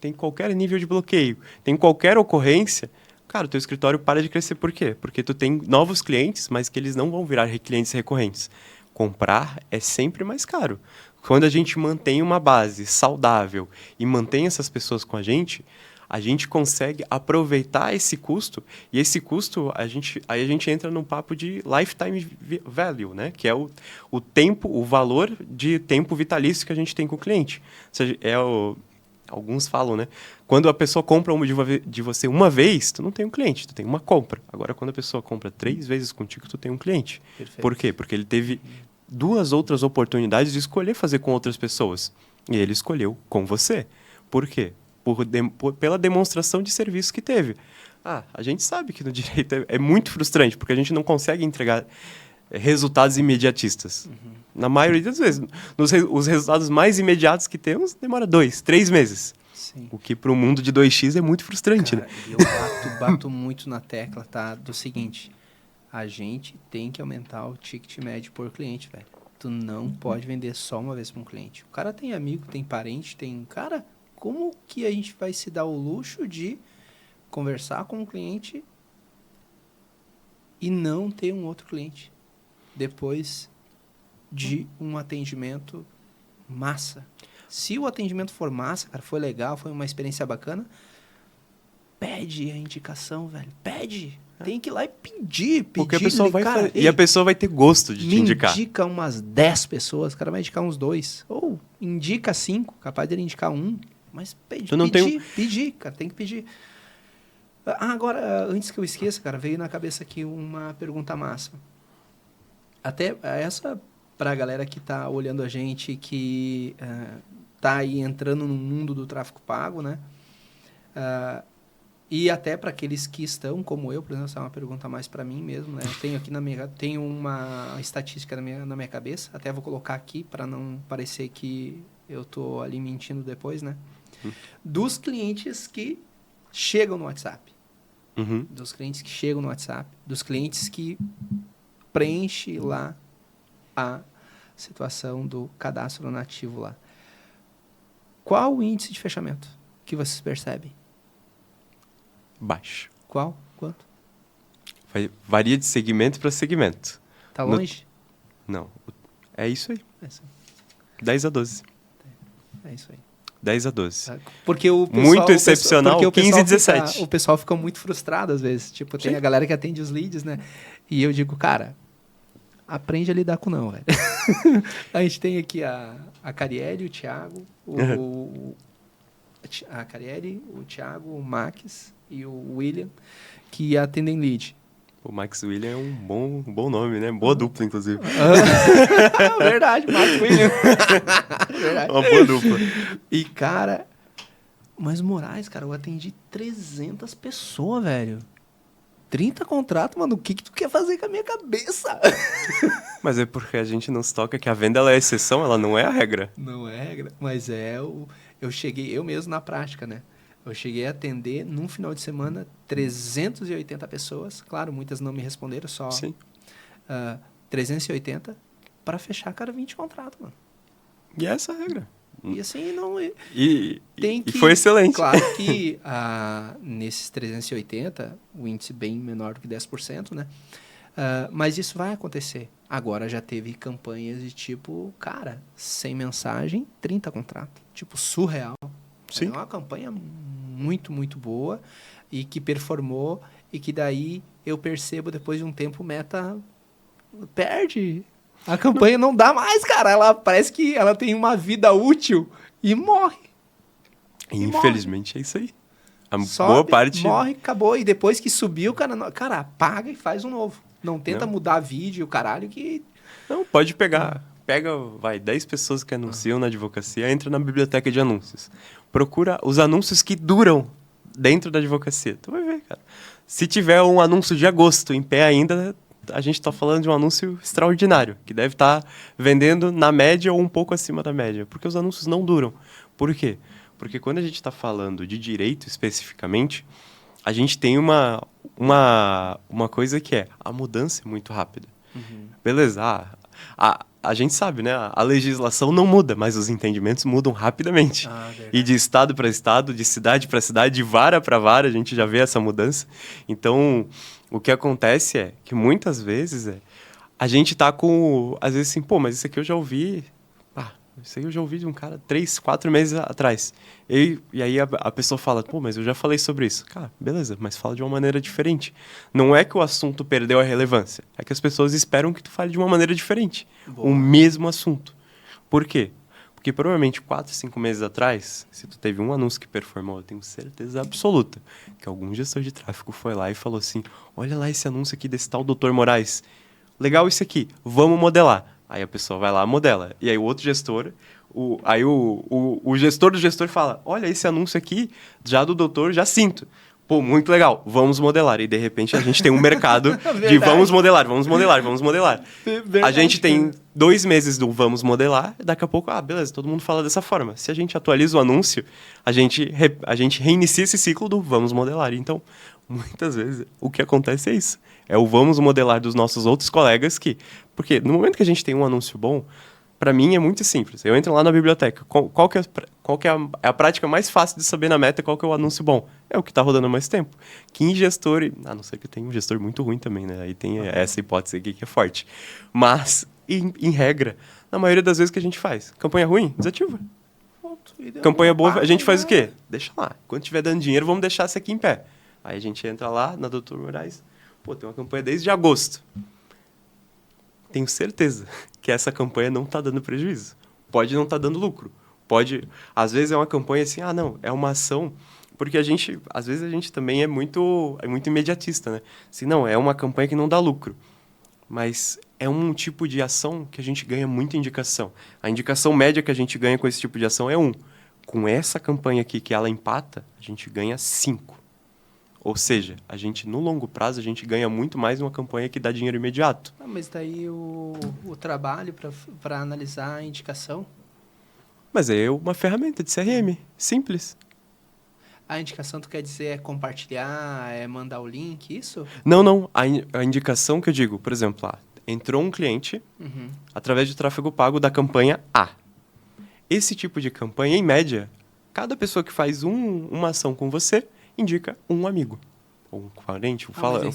tem qualquer nível de bloqueio, tem qualquer ocorrência, cara, o teu escritório para de crescer. Por quê? Porque tu tem novos clientes, mas que eles não vão virar clientes recorrentes. Comprar é sempre mais caro. Quando a gente mantém uma base saudável e mantém essas pessoas com a gente consegue aproveitar esse custo, e esse custo, aí a gente entra num papo de lifetime value, né? Que é o tempo, o valor de tempo vitalício que a gente tem com o cliente. Ou seja, alguns falam, né? Quando a pessoa compra de você uma vez, tu não tem um cliente, tu tem uma compra. Agora, quando a pessoa compra 3 vezes contigo, tu tem um cliente. Perfeito. Por quê? Porque ele teve 2 outras oportunidades de escolher fazer com outras pessoas. E ele escolheu com você. Por quê? Pela demonstração de serviço que teve. A gente sabe que no direito é muito frustrante, porque a gente não consegue entregar resultados imediatistas. Uhum. Na maioria das vezes. Os resultados mais imediatos que temos demora 2, 3 meses. Sim. O que para o mundo de 2x é muito frustrante. Cara, né? Eu bato muito na tecla, tá? Do seguinte, a gente tem que aumentar o ticket médio por cliente, velho. Tu não pode vender só uma vez para um cliente. O cara tem amigo, tem parente, tem... Cara, como que a gente vai se dar o luxo de conversar com um cliente e não ter um outro cliente depois de um atendimento massa? Se o atendimento for massa, cara, foi legal, foi uma experiência bacana, pede a indicação, velho. Pede. Tem que ir lá e pedir. Porque a pessoa e a pessoa vai ter gosto de te indicar. Indica umas 10 pessoas, o cara vai indicar uns 2. Ou indica 5, capaz dele indicar 1. Mas pedir, cara, tem que pedir. Agora, antes que eu esqueça, cara, veio na cabeça aqui uma pergunta massa. Até essa pra galera que tá olhando a gente, que tá aí entrando no mundo do tráfego pago, né? E até para aqueles que estão, como eu, por exemplo, essa é uma pergunta mais para mim mesmo, né? Eu tenho aqui tenho uma estatística na minha cabeça, até vou colocar aqui para não parecer que eu tô ali mentindo depois, né? Dos clientes que chegam no WhatsApp. Uhum. Dos clientes que chegam no WhatsApp. Dos clientes que preenchem lá a situação do cadastro nativo lá. Qual o índice de fechamento que vocês percebem? Baixo. Qual? Quanto? Varia de segmento para segmento. Tá longe? Não. É isso aí. É isso aí. 10 a 12. É isso aí. 10 a 12. Porque o pessoal, muito excepcional, 15 a 17. O pessoal fica muito frustrado às vezes. Tipo, tem a galera que atende os leads, né? E eu digo, cara, aprende a lidar com não, velho. A gente tem aqui a Carielle, o Thiago, a Carielle, o Thiago, o Max e o William, que atendem lead. O Max William é um bom nome, né? Boa dupla, inclusive. Verdade, Max William. Verdade. Uma boa dupla. E, cara... Mas Moraes, cara, eu atendi 300 pessoas, velho. 30 contratos, mano. O que tu quer fazer com a minha cabeça? Mas é porque a gente não se toca que a venda ela é a exceção, ela não é a regra. Não é a regra, mas eu cheguei, eu mesmo na prática, né? Eu cheguei a atender, num final de semana, 380 pessoas. Claro, muitas não me responderam, só 380 para fechar cada 20 contratos, mano. E é essa a regra. E assim, não... E Tem que, foi excelente. Claro que nesses 380, o índice bem menor do que 10%, né? Mas isso vai acontecer. Agora já teve campanhas de tipo, cara, 100 mensagem, 30 contratos. Tipo, surreal. Sim. É uma campanha muito, muito boa e que performou e que daí eu percebo depois de um tempo o Meta perde. A campanha não dá mais, cara. Ela parece que ela tem uma vida útil e morre. Infelizmente é isso aí. A Sobe, boa parte... morre, acabou. E depois que subiu, cara, apaga e faz um novo. Não tenta Não. mudar vídeo, caralho, que... Não, pode pegar. Pega, 10 pessoas que anunciam na advocacia, entra na biblioteca de anúncios. Procura os anúncios que duram dentro da advocacia. Tu vai ver, cara. Se tiver um anúncio de agosto em pé ainda, a gente está falando de um anúncio extraordinário, que deve estar vendendo na média ou um pouco acima da média, porque os anúncios não duram. Por quê? Porque quando a gente está falando de direito especificamente, a gente tem uma coisa que é a mudança é muito rápida. Beleza, a gente sabe, né? A legislação não muda, mas os entendimentos mudam rapidamente. E de estado para estado, de cidade para cidade, de vara para vara, a gente já vê essa mudança. Então, o que acontece é que muitas vezes a gente tá com, às vezes assim, pô, mas isso aqui eu já ouvi, isso aí eu já ouvi de um cara 3, 4 meses atrás. E aí a pessoa fala, pô, mas eu já falei sobre isso. Cara, beleza, mas fala de uma maneira diferente. Não é que o assunto perdeu a relevância, é que as pessoas esperam que tu fale de uma maneira diferente. Boa. O mesmo assunto. Por quê? Porque provavelmente 4, 5 meses atrás, se tu teve um anúncio que performou, eu tenho certeza absoluta que algum gestor de tráfego foi lá e falou assim, olha lá esse anúncio aqui desse tal Dr. Moraes. Legal isso aqui, vamos modelar. Aí a pessoa vai lá, modela. E aí o outro gestor, o gestor do gestor fala, olha, esse anúncio aqui, já do doutor, já sinto. Pô, muito legal, vamos modelar. E de repente a gente tem um mercado de vamos modelar, vamos modelar, vamos modelar. Verdade, a gente tem cara. 2 meses do vamos modelar, daqui a pouco, beleza, todo mundo fala dessa forma. Se a gente atualiza o anúncio, a gente reinicia esse ciclo do vamos modelar. Então, muitas vezes, o que acontece é isso. É o vamos modelar dos nossos outros colegas que... Porque no momento que a gente tem um anúncio bom, para mim é muito simples. Eu entro lá na biblioteca. Qual que é a prática mais fácil de saber na Meta qual que é o anúncio bom? É o que está rodando há mais tempo. Que em gestor... A não ser que tenha um gestor muito ruim também, né? Aí tem essa hipótese aqui que é forte. Mas, em regra, na maioria das vezes que a gente faz, campanha ruim, desativa. Campanha boa, a gente faz o quê? Deixa lá. Quando tiver dando dinheiro, vamos deixar essa aqui em pé. Aí a gente entra lá na Dr. Moraes. Pô, tem uma campanha desde agosto. Tenho certeza que essa campanha não está dando prejuízo. Pode não estar dando lucro. Pode... Às vezes é uma campanha assim, não, é uma ação... Porque às vezes a gente também é muito imediatista, né? Assim, não, é uma campanha que não dá lucro. Mas é um tipo de ação que a gente ganha muita indicação. A indicação média que a gente ganha com esse tipo de ação é 1. Com essa campanha aqui que ela empata, a gente ganha 5. Ou seja, no longo prazo, a gente ganha muito mais numa campanha que dá dinheiro imediato. Mas daí o trabalho para analisar a indicação? Mas é uma ferramenta de CRM, simples. A indicação, tu quer dizer, é compartilhar, é mandar o link, isso? Não. A indicação que eu digo, por exemplo, entrou um cliente através de tráfego pago da campanha A. Esse tipo de campanha, em média, cada pessoa que faz uma ação com você indica um amigo. Ou um parente, um colega.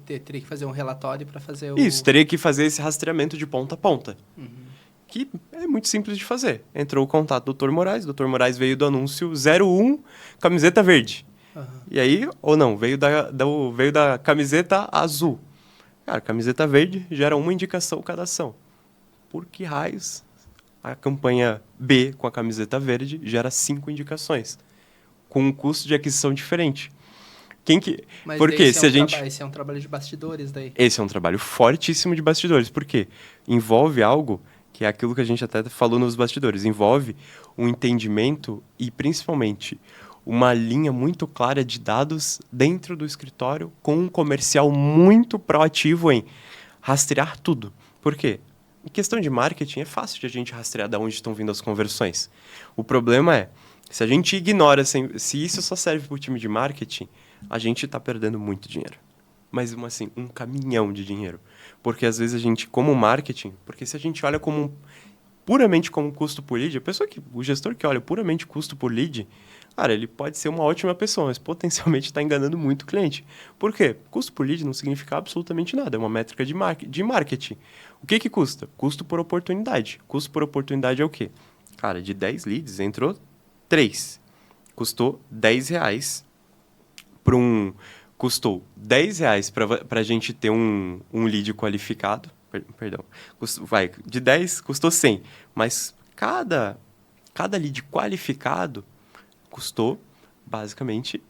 Teria que fazer um relatório para fazer Isso, teria que fazer esse rastreamento de ponta a ponta. Que é muito simples de fazer. Entrou o contato do Dr. Moraes. Dr. Moraes veio do anúncio 01, camiseta verde. E aí, ou não, veio da camiseta azul. Cara, camiseta verde gera uma indicação cada ação. Por que raios a campanha B com a camiseta verde gera 5 indicações? Com um custo de aquisição diferente. Mas porque esse é um trabalho de bastidores daí. Esse é um trabalho fortíssimo de bastidores. Por quê? Envolve algo que é aquilo que a gente até falou nos bastidores. Envolve um entendimento e, principalmente, uma linha muito clara de dados dentro do escritório com um comercial muito proativo em rastrear tudo. Por quê? Em questão de marketing, é fácil de a gente rastrear de onde estão vindo as conversões. O problema é, se a gente ignora, se isso só serve para o time de marketing, a gente está perdendo muito dinheiro. Mas, assim, um caminhão de dinheiro. Porque, às vezes, a gente, como marketing... Porque se a gente olha como puramente como custo por lead, o gestor que olha puramente custo por lead, cara, ele pode ser uma ótima pessoa, mas potencialmente está enganando muito o cliente. Por quê? Custo por lead não significa absolutamente nada, é uma métrica de marketing. O que custa? Custo por oportunidade. Custo por oportunidade é o quê? Cara, de 10 leads, entrou 3. Custou R$10 para um... Custou R$10 para a gente ter um lead qualificado. Perdão. De 10 custou 100. Mas cada lead qualificado custou basicamente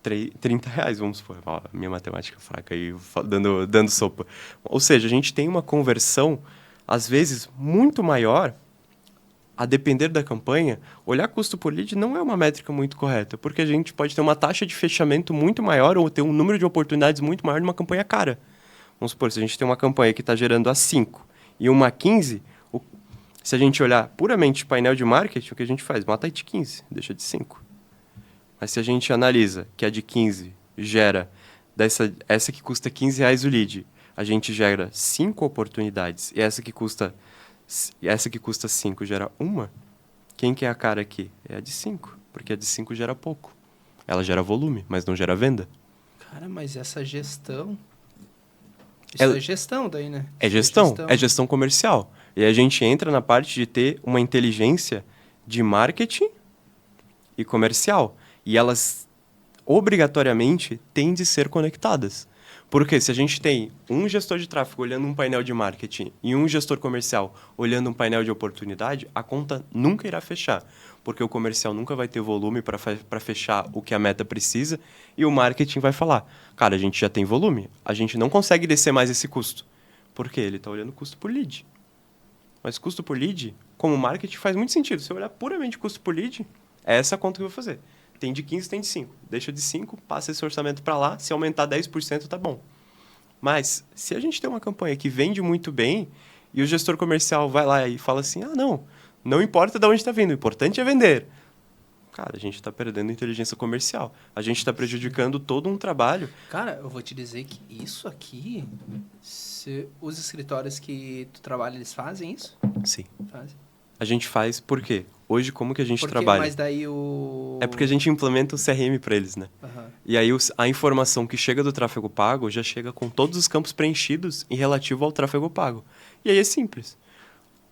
R$30, vamos supor. Ó, minha matemática fraca aí, dando sopa. Ou seja, a gente tem uma conversão, às vezes, muito maior, a depender da campanha. Olhar custo por lead não é uma métrica muito correta, porque a gente pode ter uma taxa de fechamento muito maior ou ter um número de oportunidades muito maior numa campanha cara. Vamos supor, se a gente tem uma campanha que está gerando a 5 e uma a 15, se a gente olhar puramente painel de marketing, o que a gente faz? Mata a de 15, deixa de 5. Mas se a gente analisa que a de 15 gera, essa que custa R$15 o lead, a gente gera 5 oportunidades, e essa que custa 5 gera uma, quem que é a cara aqui? É a de 5, porque a de 5 gera pouco. Ela gera volume, mas não gera venda. Cara, mas essa gestão... Isso é gestão daí, né? É gestão comercial. E a gente entra na parte de ter uma inteligência de marketing e comercial. E elas, obrigatoriamente, têm de ser conectadas. Porque se a gente tem um gestor de tráfego olhando um painel de marketing e um gestor comercial olhando um painel de oportunidade, a conta nunca irá fechar. Porque o comercial nunca vai ter volume para fechar o que a meta precisa e o marketing vai falar, cara, a gente já tem volume, a gente não consegue descer mais esse custo. Por quê? Ele está olhando custo por lead. Mas custo por lead, como marketing, faz muito sentido. Se eu olhar puramente custo por lead, é essa conta que eu vou fazer. Tem de 15, tem de 5. Deixa de 5, passa esse orçamento para lá. Se aumentar 10%, tá bom. Mas, se a gente tem uma campanha que vende muito bem e o gestor comercial vai lá e fala assim, não importa de onde está vindo, o importante é vender. Cara, a gente está perdendo inteligência comercial. A gente está prejudicando todo um trabalho. Cara, eu vou te dizer que isso aqui, os escritórios que tu trabalha, eles fazem isso? Sim. Fazem. A gente faz por quê? Hoje, como que a gente trabalha? Mas daí É porque a gente implementa o CRM para eles, né? Uhum. E aí a informação que chega do tráfego pago já chega com todos os campos preenchidos em relativo ao tráfego pago. E aí é simples.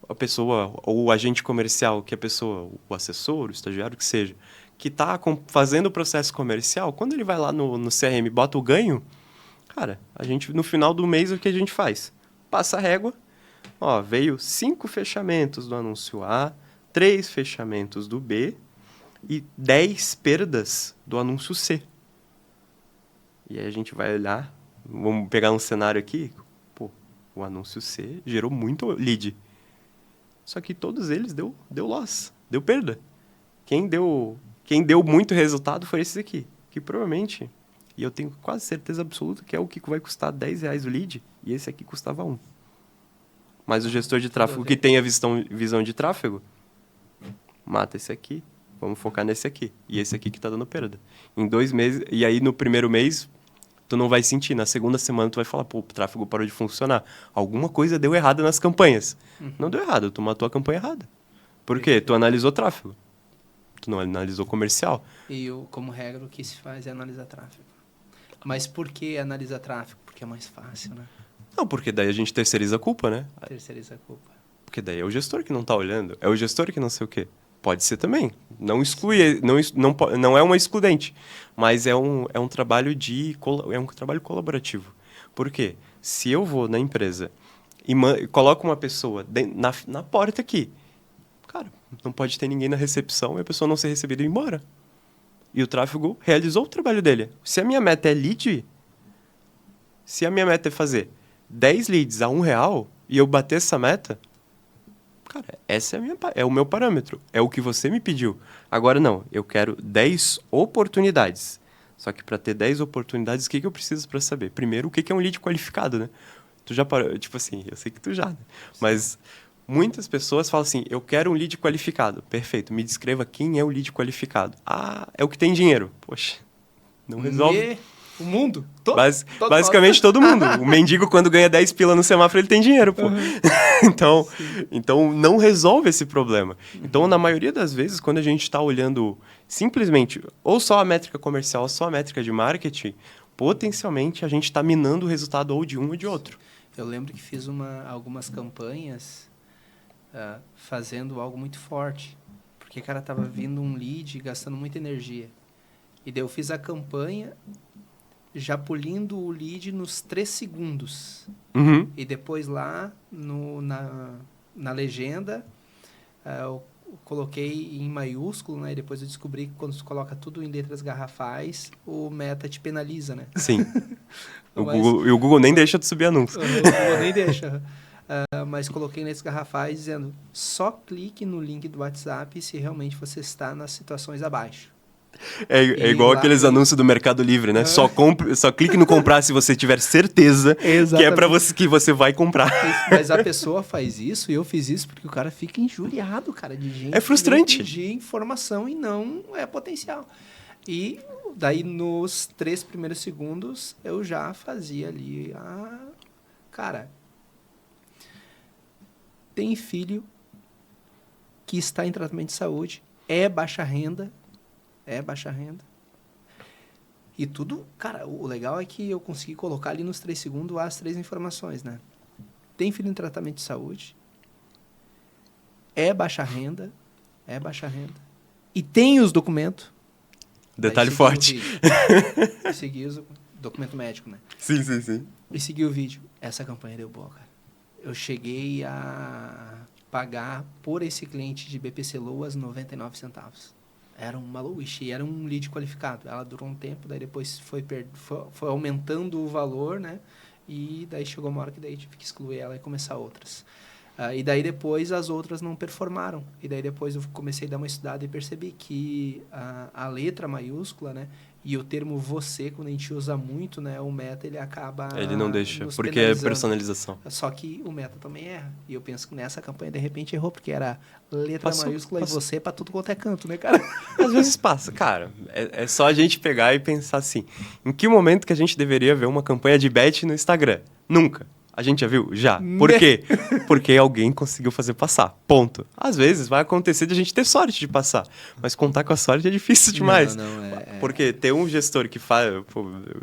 A pessoa, ou o agente comercial, que é a pessoa, o assessor, o estagiário, o que seja, que está fazendo o processo comercial, quando ele vai lá no CRM e bota o ganho, cara, a gente, no final do mês, o que a gente faz? Passa a régua. Ó, veio 5 fechamentos do anúncio A, 3 fechamentos do B e 10 perdas do anúncio C. E aí a gente vai olhar, vamos pegar um cenário aqui, pô, o anúncio C gerou muito lead. Só que todos eles deu loss, deu perda. Quem deu muito resultado foi esse aqui, que provavelmente, e eu tenho quase certeza absoluta que é o que vai custar R$10 o lead, e esse aqui custava 1. Mas o gestor de tráfego que tem a visão de tráfego, mata esse aqui, vamos focar nesse aqui. E esse aqui que está dando perda. Em 2 meses, e aí no primeiro mês, tu não vai sentir. Na segunda semana tu vai falar, pô, o tráfego parou de funcionar. Alguma coisa deu errado nas campanhas. Não deu errado, tu matou a campanha errada. Por quê? Tu analisou tráfego. Tu não analisou comercial. E como regra, o que se faz é analisar tráfego. Mas por que analisar tráfego? Porque é mais fácil, né? Não, porque daí a gente terceiriza a culpa, né? Terceiriza a culpa. Porque daí é o gestor que não está olhando, é o gestor que não sei o quê. Pode ser também. Não exclui, não é uma excludente, mas é um trabalho trabalho colaborativo. Por quê? Se eu vou na empresa e coloco uma pessoa na porta aqui, cara, não pode ter ninguém na recepção e a pessoa não ser recebida e ir embora. E o tráfego realizou o trabalho dele. Se a minha meta é lead, se a minha meta é fazer 10 leads a R$1 e eu bater essa meta, cara, essa é o meu parâmetro. É o que você me pediu. Agora não, eu quero 10 oportunidades. Só que para ter 10 oportunidades, o que eu preciso para saber? Primeiro, o que é um lead qualificado, né? Tu já parou, tipo assim, eu sei que tu já, né? Mas muitas pessoas falam assim, eu quero um lead qualificado. Perfeito, me descreva quem é o lead qualificado. Ah, é o que tem dinheiro. Poxa, não resolve. O mundo? Basicamente todo mundo. O mendigo, quando ganha 10 pila no semáforo, ele tem dinheiro, pô. Então, não resolve esse problema. Então, na maioria das vezes, quando a gente está olhando simplesmente ou só a métrica comercial ou só a métrica de marketing, potencialmente a gente está minando o resultado ou de um ou de outro. Eu lembro que fiz algumas campanhas fazendo algo muito forte. Porque, cara, tava vindo um lead gastando muita energia. E daí eu fiz a campanha já polindo o lead nos 3 segundos. Uhum. E depois lá na legenda, eu coloquei em maiúsculo, né? E depois eu descobri que quando tu coloca tudo em letras garrafais, o Meta te penaliza, né? Sim. O Google nem deixa de subir anúncio. O Google nem deixa. Mas coloquei nesses garrafais dizendo, só clique no link do WhatsApp se realmente você está nas situações abaixo. É igual aqueles anúncios do Mercado Livre, né? Só clique no comprar se você tiver certeza que é para você que você vai comprar. Mas a pessoa faz isso, e eu fiz isso porque o cara fica injuriado, cara, de gente. É frustrante. De informação e não é potencial. E daí nos 3 primeiros segundos eu já fazia ali cara, tem filho que está em tratamento de saúde, é baixa renda. E tudo, cara, o legal é que eu consegui colocar ali nos 3 segundos as 3 informações, né? Tem filho em tratamento de saúde, é baixa renda, e tem os documentos. Detalhe forte. E segui o documento médico, né? Sim. E segui o vídeo. Essa campanha deu boa, cara. Eu cheguei a pagar por esse cliente de BPC Loas 99 centavos. Era uma maluquice, era um lead qualificado. Ela durou um tempo, daí depois foi aumentando o valor, né? E daí chegou uma hora que daí tive que excluir ela e começar outras. E daí depois as outras não performaram. E daí depois eu comecei a dar uma estudada e percebi que a letra maiúscula, né? E o termo você, quando a gente usa muito, né? O Meta, ele acaba Ele não deixa, porque é personalização. Só que o Meta também erra. E eu penso que nessa campanha, de repente, errou, porque era letra maiúscula e você pra tudo quanto é canto, né, cara? Às vezes passa. Cara, é só a gente pegar e pensar assim, em que momento que a gente deveria ver uma campanha de bet no Instagram? Nunca. A gente já viu? Já. Por quê? Porque alguém conseguiu fazer passar. Ponto. Às vezes vai acontecer de a gente ter sorte de passar. Mas contar com a sorte é difícil demais. Porque ter um gestor que faz...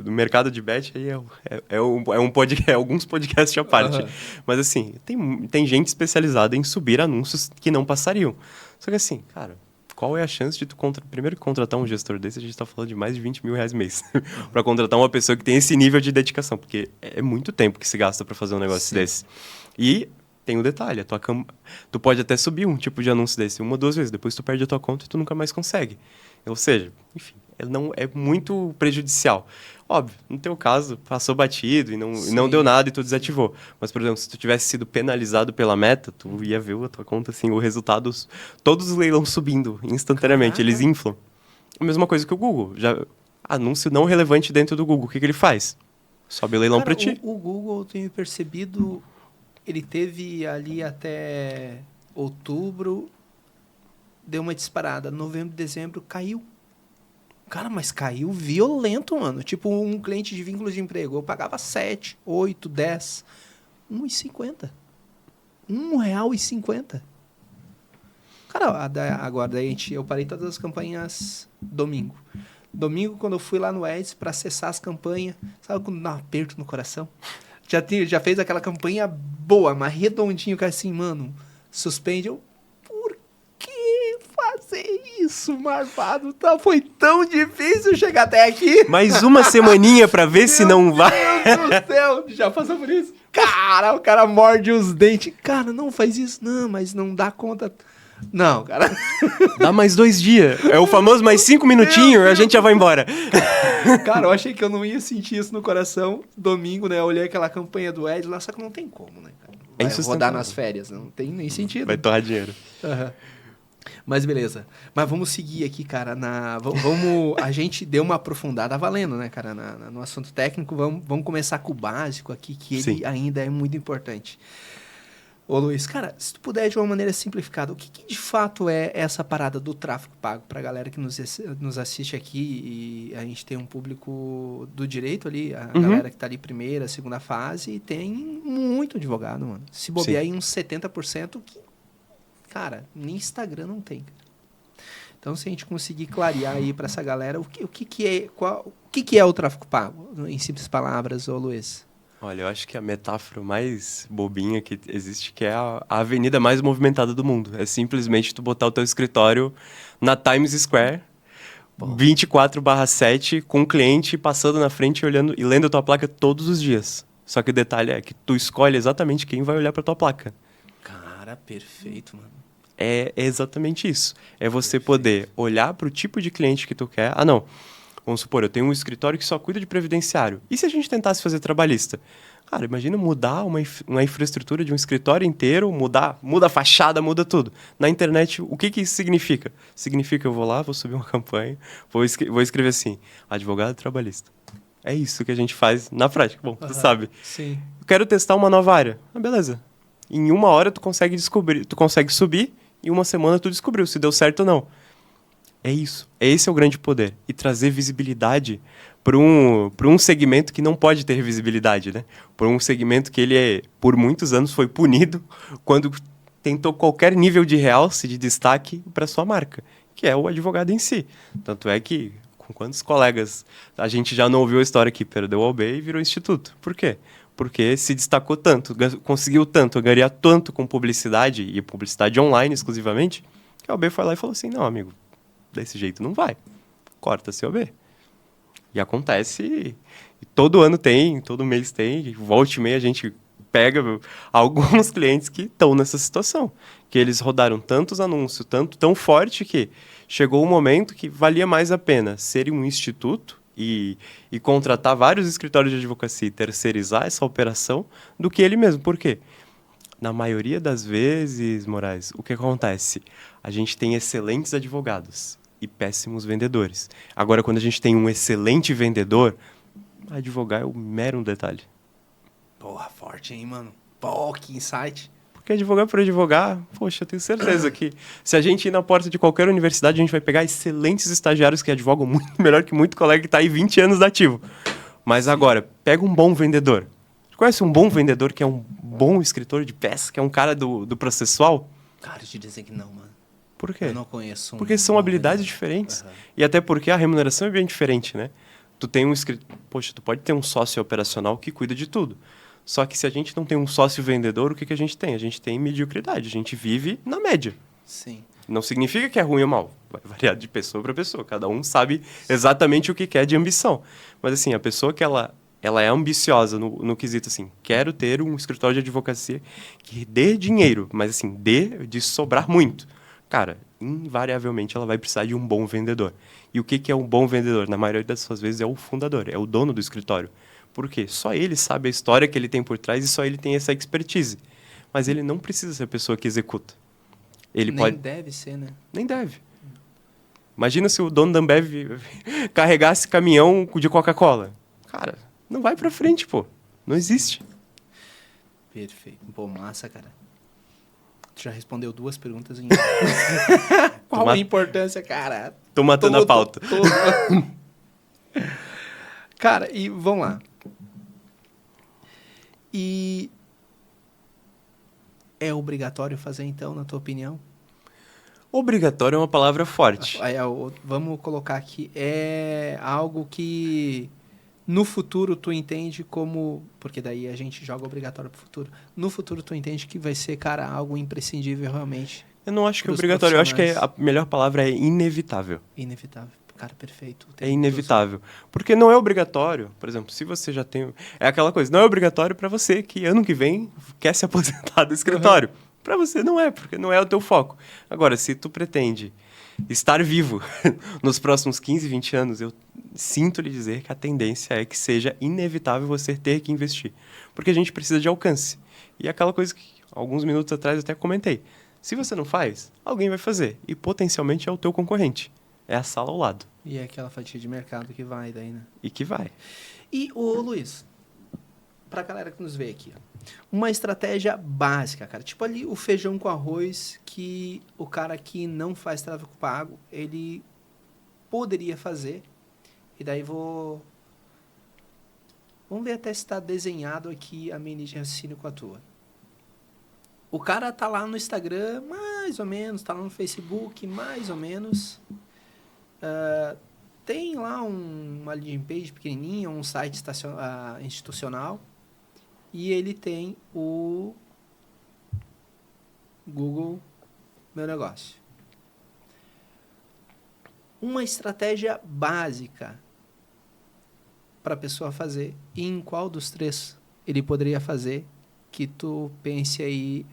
do mercado de bet aí é alguns podcasts à parte. Mas assim, tem gente especializada em subir anúncios que não passariam. Só que assim, cara... Qual é a chance de tu primeiro contratar um gestor desse? A gente está falando de mais de 20 mil reais mês. Para contratar uma pessoa que tem esse nível de dedicação. Porque é muito tempo que se gasta para fazer um negócio desse. E tem um detalhe. Tu pode até subir um tipo de anúncio desse 1 ou 2 vezes. Depois tu perde a tua conta e tu nunca mais consegue. Ou seja, enfim, é muito prejudicial. Óbvio, no teu caso, passou batido e não deu nada e tu desativou. Mas, por exemplo, se tu tivesse sido penalizado pela Meta, tu ia ver a tua conta, assim, o resultado, todos os leilões subindo instantaneamente, eles inflam. A mesma coisa que o Google. Anúncio não relevante dentro do Google, o que ele faz? Sobe o leilão para ti. O Google, eu tenho percebido, ele teve ali até outubro, deu uma disparada. Novembro, dezembro, caiu. Cara, mas caiu violento, mano. Tipo, um cliente de vínculo de emprego. Eu pagava 7, 8, 10. R$1,50. R$1,50. Cara, agora daí eu parei todas as campanhas domingo. Domingo, quando eu fui lá no Ads para acessar as campanhas, sabe quando dá um aperto no coração? Já fez aquela campanha boa, mas redondinho, cara, assim, mano, suspende. Por que fazer isso, marvado? Foi tão difícil chegar até aqui. Mais uma semaninha pra ver se não vai. Meu Deus do céu, já passou por isso? Cara, o cara morde os dentes. Cara, não faz isso. Não, mas não dá conta. Não, cara. Dá mais 2 dias. É o famoso mais 5 minutinhos, a gente já vai embora. Cara, eu achei que eu não ia sentir isso no coração. Domingo, né? Eu olhei aquela campanha do Ed lá, só que não tem como, né, cara? Vai rodar nas férias, não tem nem sentido. Vai torrar dinheiro. Mas beleza. Mas vamos seguir aqui, cara. A gente deu uma aprofundada valendo, né, cara, no assunto técnico. Vamos começar com o básico aqui, que ele ainda é muito importante. Ô Luiz, cara, se tu puder de uma maneira simplificada, o que de fato é essa parada do tráfego pago pra galera que nos assiste aqui e a gente tem um público do direito ali, a galera que tá ali primeira, segunda fase, e tem muito advogado, mano. Se bobear Sim. em uns 70% que, cara, nem Instagram não tem. Então, se a gente conseguir clarear aí pra essa galera, o que é, o que é o tráfego pago? Em simples palavras, ô Luiz. Olha, eu acho que a metáfora mais bobinha que existe, que é a avenida mais movimentada do mundo. É simplesmente tu botar o teu escritório na Times Square, 24/7, com um cliente passando na frente e olhando e lendo a tua placa todos os dias. Só que o detalhe é que tu escolhe exatamente quem vai olhar pra tua placa. Cara, perfeito, mano. É exatamente isso. É você poder olhar pro tipo de cliente que tu quer. Ah, não. Vamos supor, eu tenho um escritório que só cuida de previdenciário. E se a gente tentasse fazer trabalhista? Cara, imagina mudar uma infraestrutura de um escritório inteiro, muda a fachada, muda tudo. Na internet, o que isso significa? Significa que eu vou lá, vou subir uma campanha, vou escrever assim, advogado trabalhista. É isso que a gente faz na prática. Bom, tu sabe. Sim. Eu quero testar uma nova área. Ah, beleza. Em 1 hora tu consegue descobrir, tu consegue subir, em 1 semana tu descobriu se deu certo ou não. É isso. Esse é o grande poder. E trazer visibilidade para um segmento que não pode ter visibilidade, né? Para um segmento que por muitos anos, foi punido quando tentou qualquer nível de realce, de destaque para sua marca, que é o advogado em si. Tanto é que, com quantos colegas a gente já não ouviu a história que perdeu o OAB e virou instituto? Por quê? Porque se destacou tanto, conseguiu tanto, ganhar tanto com publicidade, e publicidade online exclusivamente, que a OAB foi lá e falou assim, não, amigo, desse jeito não vai. Corta seu B. E acontece, e todo ano tem, todo mês tem, e volta e meia a gente pega alguns clientes que estão nessa situação. Que eles rodaram tantos anúncios, tão forte que chegou um momento que valia mais a pena ser um instituto e contratar vários escritórios de advocacia e terceirizar essa operação do que ele mesmo. Por quê? Na maioria das vezes, Moraes, o que acontece? A gente tem excelentes advogados e péssimos vendedores. Agora, quando a gente tem um excelente vendedor, advogar é um mero detalhe. Porra, forte, hein, mano? Pô, que insight. Porque advogar por advogar, poxa, eu tenho certeza que se a gente ir na porta de qualquer universidade, a gente vai pegar excelentes estagiários que advogam muito melhor que muito colega que está aí 20 anos da ativo. Mas agora, pega um bom vendedor. Você conhece um bom vendedor que é um bom escritor de peças, que é um cara do processual? Cara, eu te dizer que não, mano. Por quê? Eu não conheço. Porque são habilidades diferentes. Uhum. E até porque a remuneração é bem diferente, né? Tu tem Poxa, tu pode ter um sócio operacional que cuida de tudo. Só que se a gente não tem um sócio vendedor, o que a gente tem? A gente tem mediocridade. A gente vive na média. Sim. Não significa que é ruim ou mal. Vai variar de pessoa para pessoa. Cada um sabe exatamente o que quer de ambição. Mas assim, a pessoa que ela é ambiciosa no quesito assim, quero ter um escritório de advocacia que dê dinheiro, mas assim, dê de sobrar muito. Cara, invariavelmente ela vai precisar de um bom vendedor. E o que é um bom vendedor? Na maioria das suas vezes é o fundador, é o dono do escritório. Por quê? Só ele sabe a história que ele tem por trás e só ele tem essa expertise. Mas ele não precisa ser a pessoa que executa. Ele Nem pode... deve ser, né? Nem deve. Imagina se o dono da Ambev carregasse caminhão de Coca-Cola. Cara, não vai pra frente, pô. Não existe. Perfeito. Pô, massa, cara. Tu já respondeu 2 perguntas em Qual a importância, cara? Tô matando a pauta. Cara, e vamos lá. E é obrigatório fazer, então, na tua opinião? Obrigatório é uma palavra forte. Vamos colocar aqui. É algo que no futuro tu entende como... Porque daí a gente joga obrigatório pro futuro. No futuro tu entende que vai ser, cara, algo imprescindível realmente. Eu não acho que é obrigatório. Eu acho que a melhor palavra é inevitável. Inevitável. Cara, perfeito. É inevitável. Porque não é obrigatório. Por exemplo, se você já tem... É aquela coisa, não é obrigatório para você que ano que vem quer se aposentar do escritório. Uhum. Para você não é, porque não é o teu foco. Agora, se tu pretende estar vivo nos próximos 15, 20 anos, eu sinto lhe dizer que a tendência é que seja inevitável você ter que investir. Porque a gente precisa de alcance. E é aquela coisa que alguns minutos atrás eu até comentei. Se você não faz, alguém vai fazer. E potencialmente é o teu concorrente. É a sala ao lado. E é aquela fatia de mercado que vai daí, né? E que vai. E, ô Luiz, pra galera que nos vê aqui, ó. Uma estratégia básica, cara. Tipo ali o feijão com arroz que o cara que não faz tráfego pago, ele poderia fazer. E daí vamos ver até se está desenhado aqui a minha linha de raciocínio com a tua. O cara tá lá no Instagram, mais ou menos, tá lá no Facebook, mais ou menos. Tem lá uma landing page pequenininha, um site institucional. E ele tem o Google Meu Negócio. Uma estratégia básica para a pessoa fazer. E em qual dos três ele poderia fazer que tu pense aí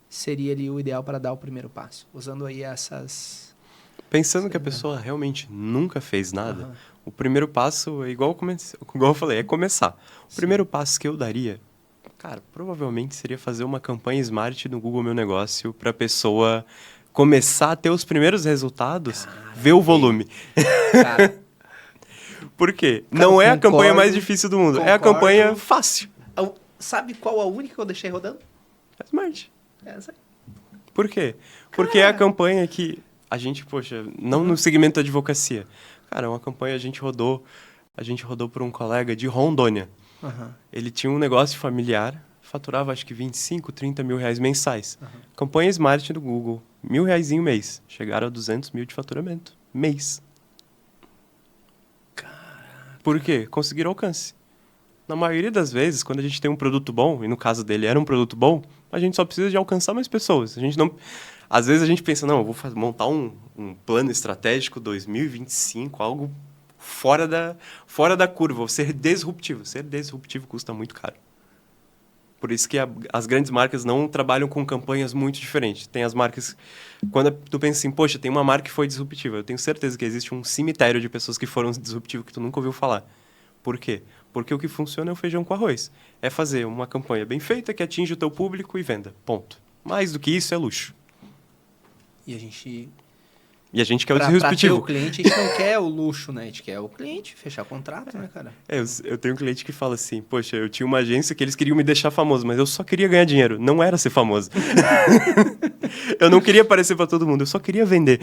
seria ali o ideal para dar o primeiro passo? Usando aí essas... Pensando que a pessoa realmente nunca fez nada, o primeiro passo é igual eu falei, é começar. O primeiro passo que eu daria, cara, provavelmente seria fazer uma campanha Smart no Google Meu Negócio para a pessoa começar a ter os primeiros resultados, ver o volume. Cara, Por quê? Cara, Não é a concordo, campanha mais difícil do mundo, é a concordo. campanha fácil. sabe qual a única que eu deixei rodando? É Smart. Essa aí. Por quê? Porque é a campanha que a gente, poxa, não no segmento da advocacia. Cara, é uma campanha a gente rodou por um colega de Rondônia. Ele tinha um negócio familiar, faturava acho que 25, 30 mil reais mensais. Campanha Smart do Google, R$1.000 mês. Chegaram a 200 mil de faturamento, mês. Caraca. Por quê? Conseguiram alcance. Na maioria das vezes, quando a gente tem um produto bom, e no caso dele era um produto bom, a gente só precisa de alcançar mais pessoas. A gente não... Às vezes a gente pensa, não, eu vou montar um plano estratégico 2025, algo fora da curva, vou ser disruptivo. Ser disruptivo custa muito caro. Por isso que as grandes marcas não trabalham com campanhas muito diferentes. Tem as marcas... Quando tu pensa assim, poxa, tem uma marca que foi disruptiva, eu tenho certeza que existe um cemitério de pessoas que foram disruptivas que tu nunca ouviu falar. Por quê? Porque o que funciona é o feijão com arroz. É fazer uma campanha bem feita que atinge o teu público e venda. Ponto. Mais do que isso é luxo. E a gente... E a gente quer o Pra ter disruptivo. o cliente, a gente não quer o luxo, né? A gente quer o cliente, fechar contrato, né, cara? Eu tenho um cliente que fala assim, poxa, eu tinha uma agência que eles queriam me deixar famoso, mas eu só queria ganhar dinheiro, não era ser famoso. Eu não queria aparecer pra todo mundo, eu só queria vender.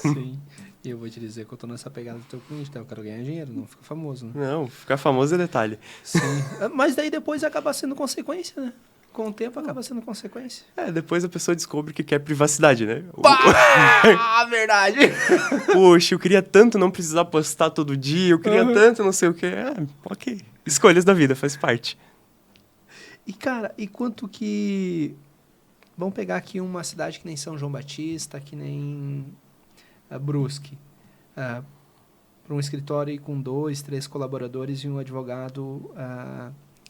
Sim. E eu vou te dizer que eu tô nessa pegada do teu cliente, tá? Eu quero ganhar dinheiro, não ficar famoso, né? Não, ficar famoso é detalhe. Sim. Mas daí depois acaba sendo consequência, né? Com o tempo acaba sendo consequência. Depois a pessoa descobre que quer privacidade, né? Verdade! Poxa, eu queria tanto não precisar postar todo dia, eu queria tanto não sei o quê. Ok. Escolhas da vida, faz parte. E, cara, e quanto que... Vamos pegar aqui uma cidade que nem São João Batista, que nem Brusque. Para um escritório aí com 2, 3 colaboradores e um advogado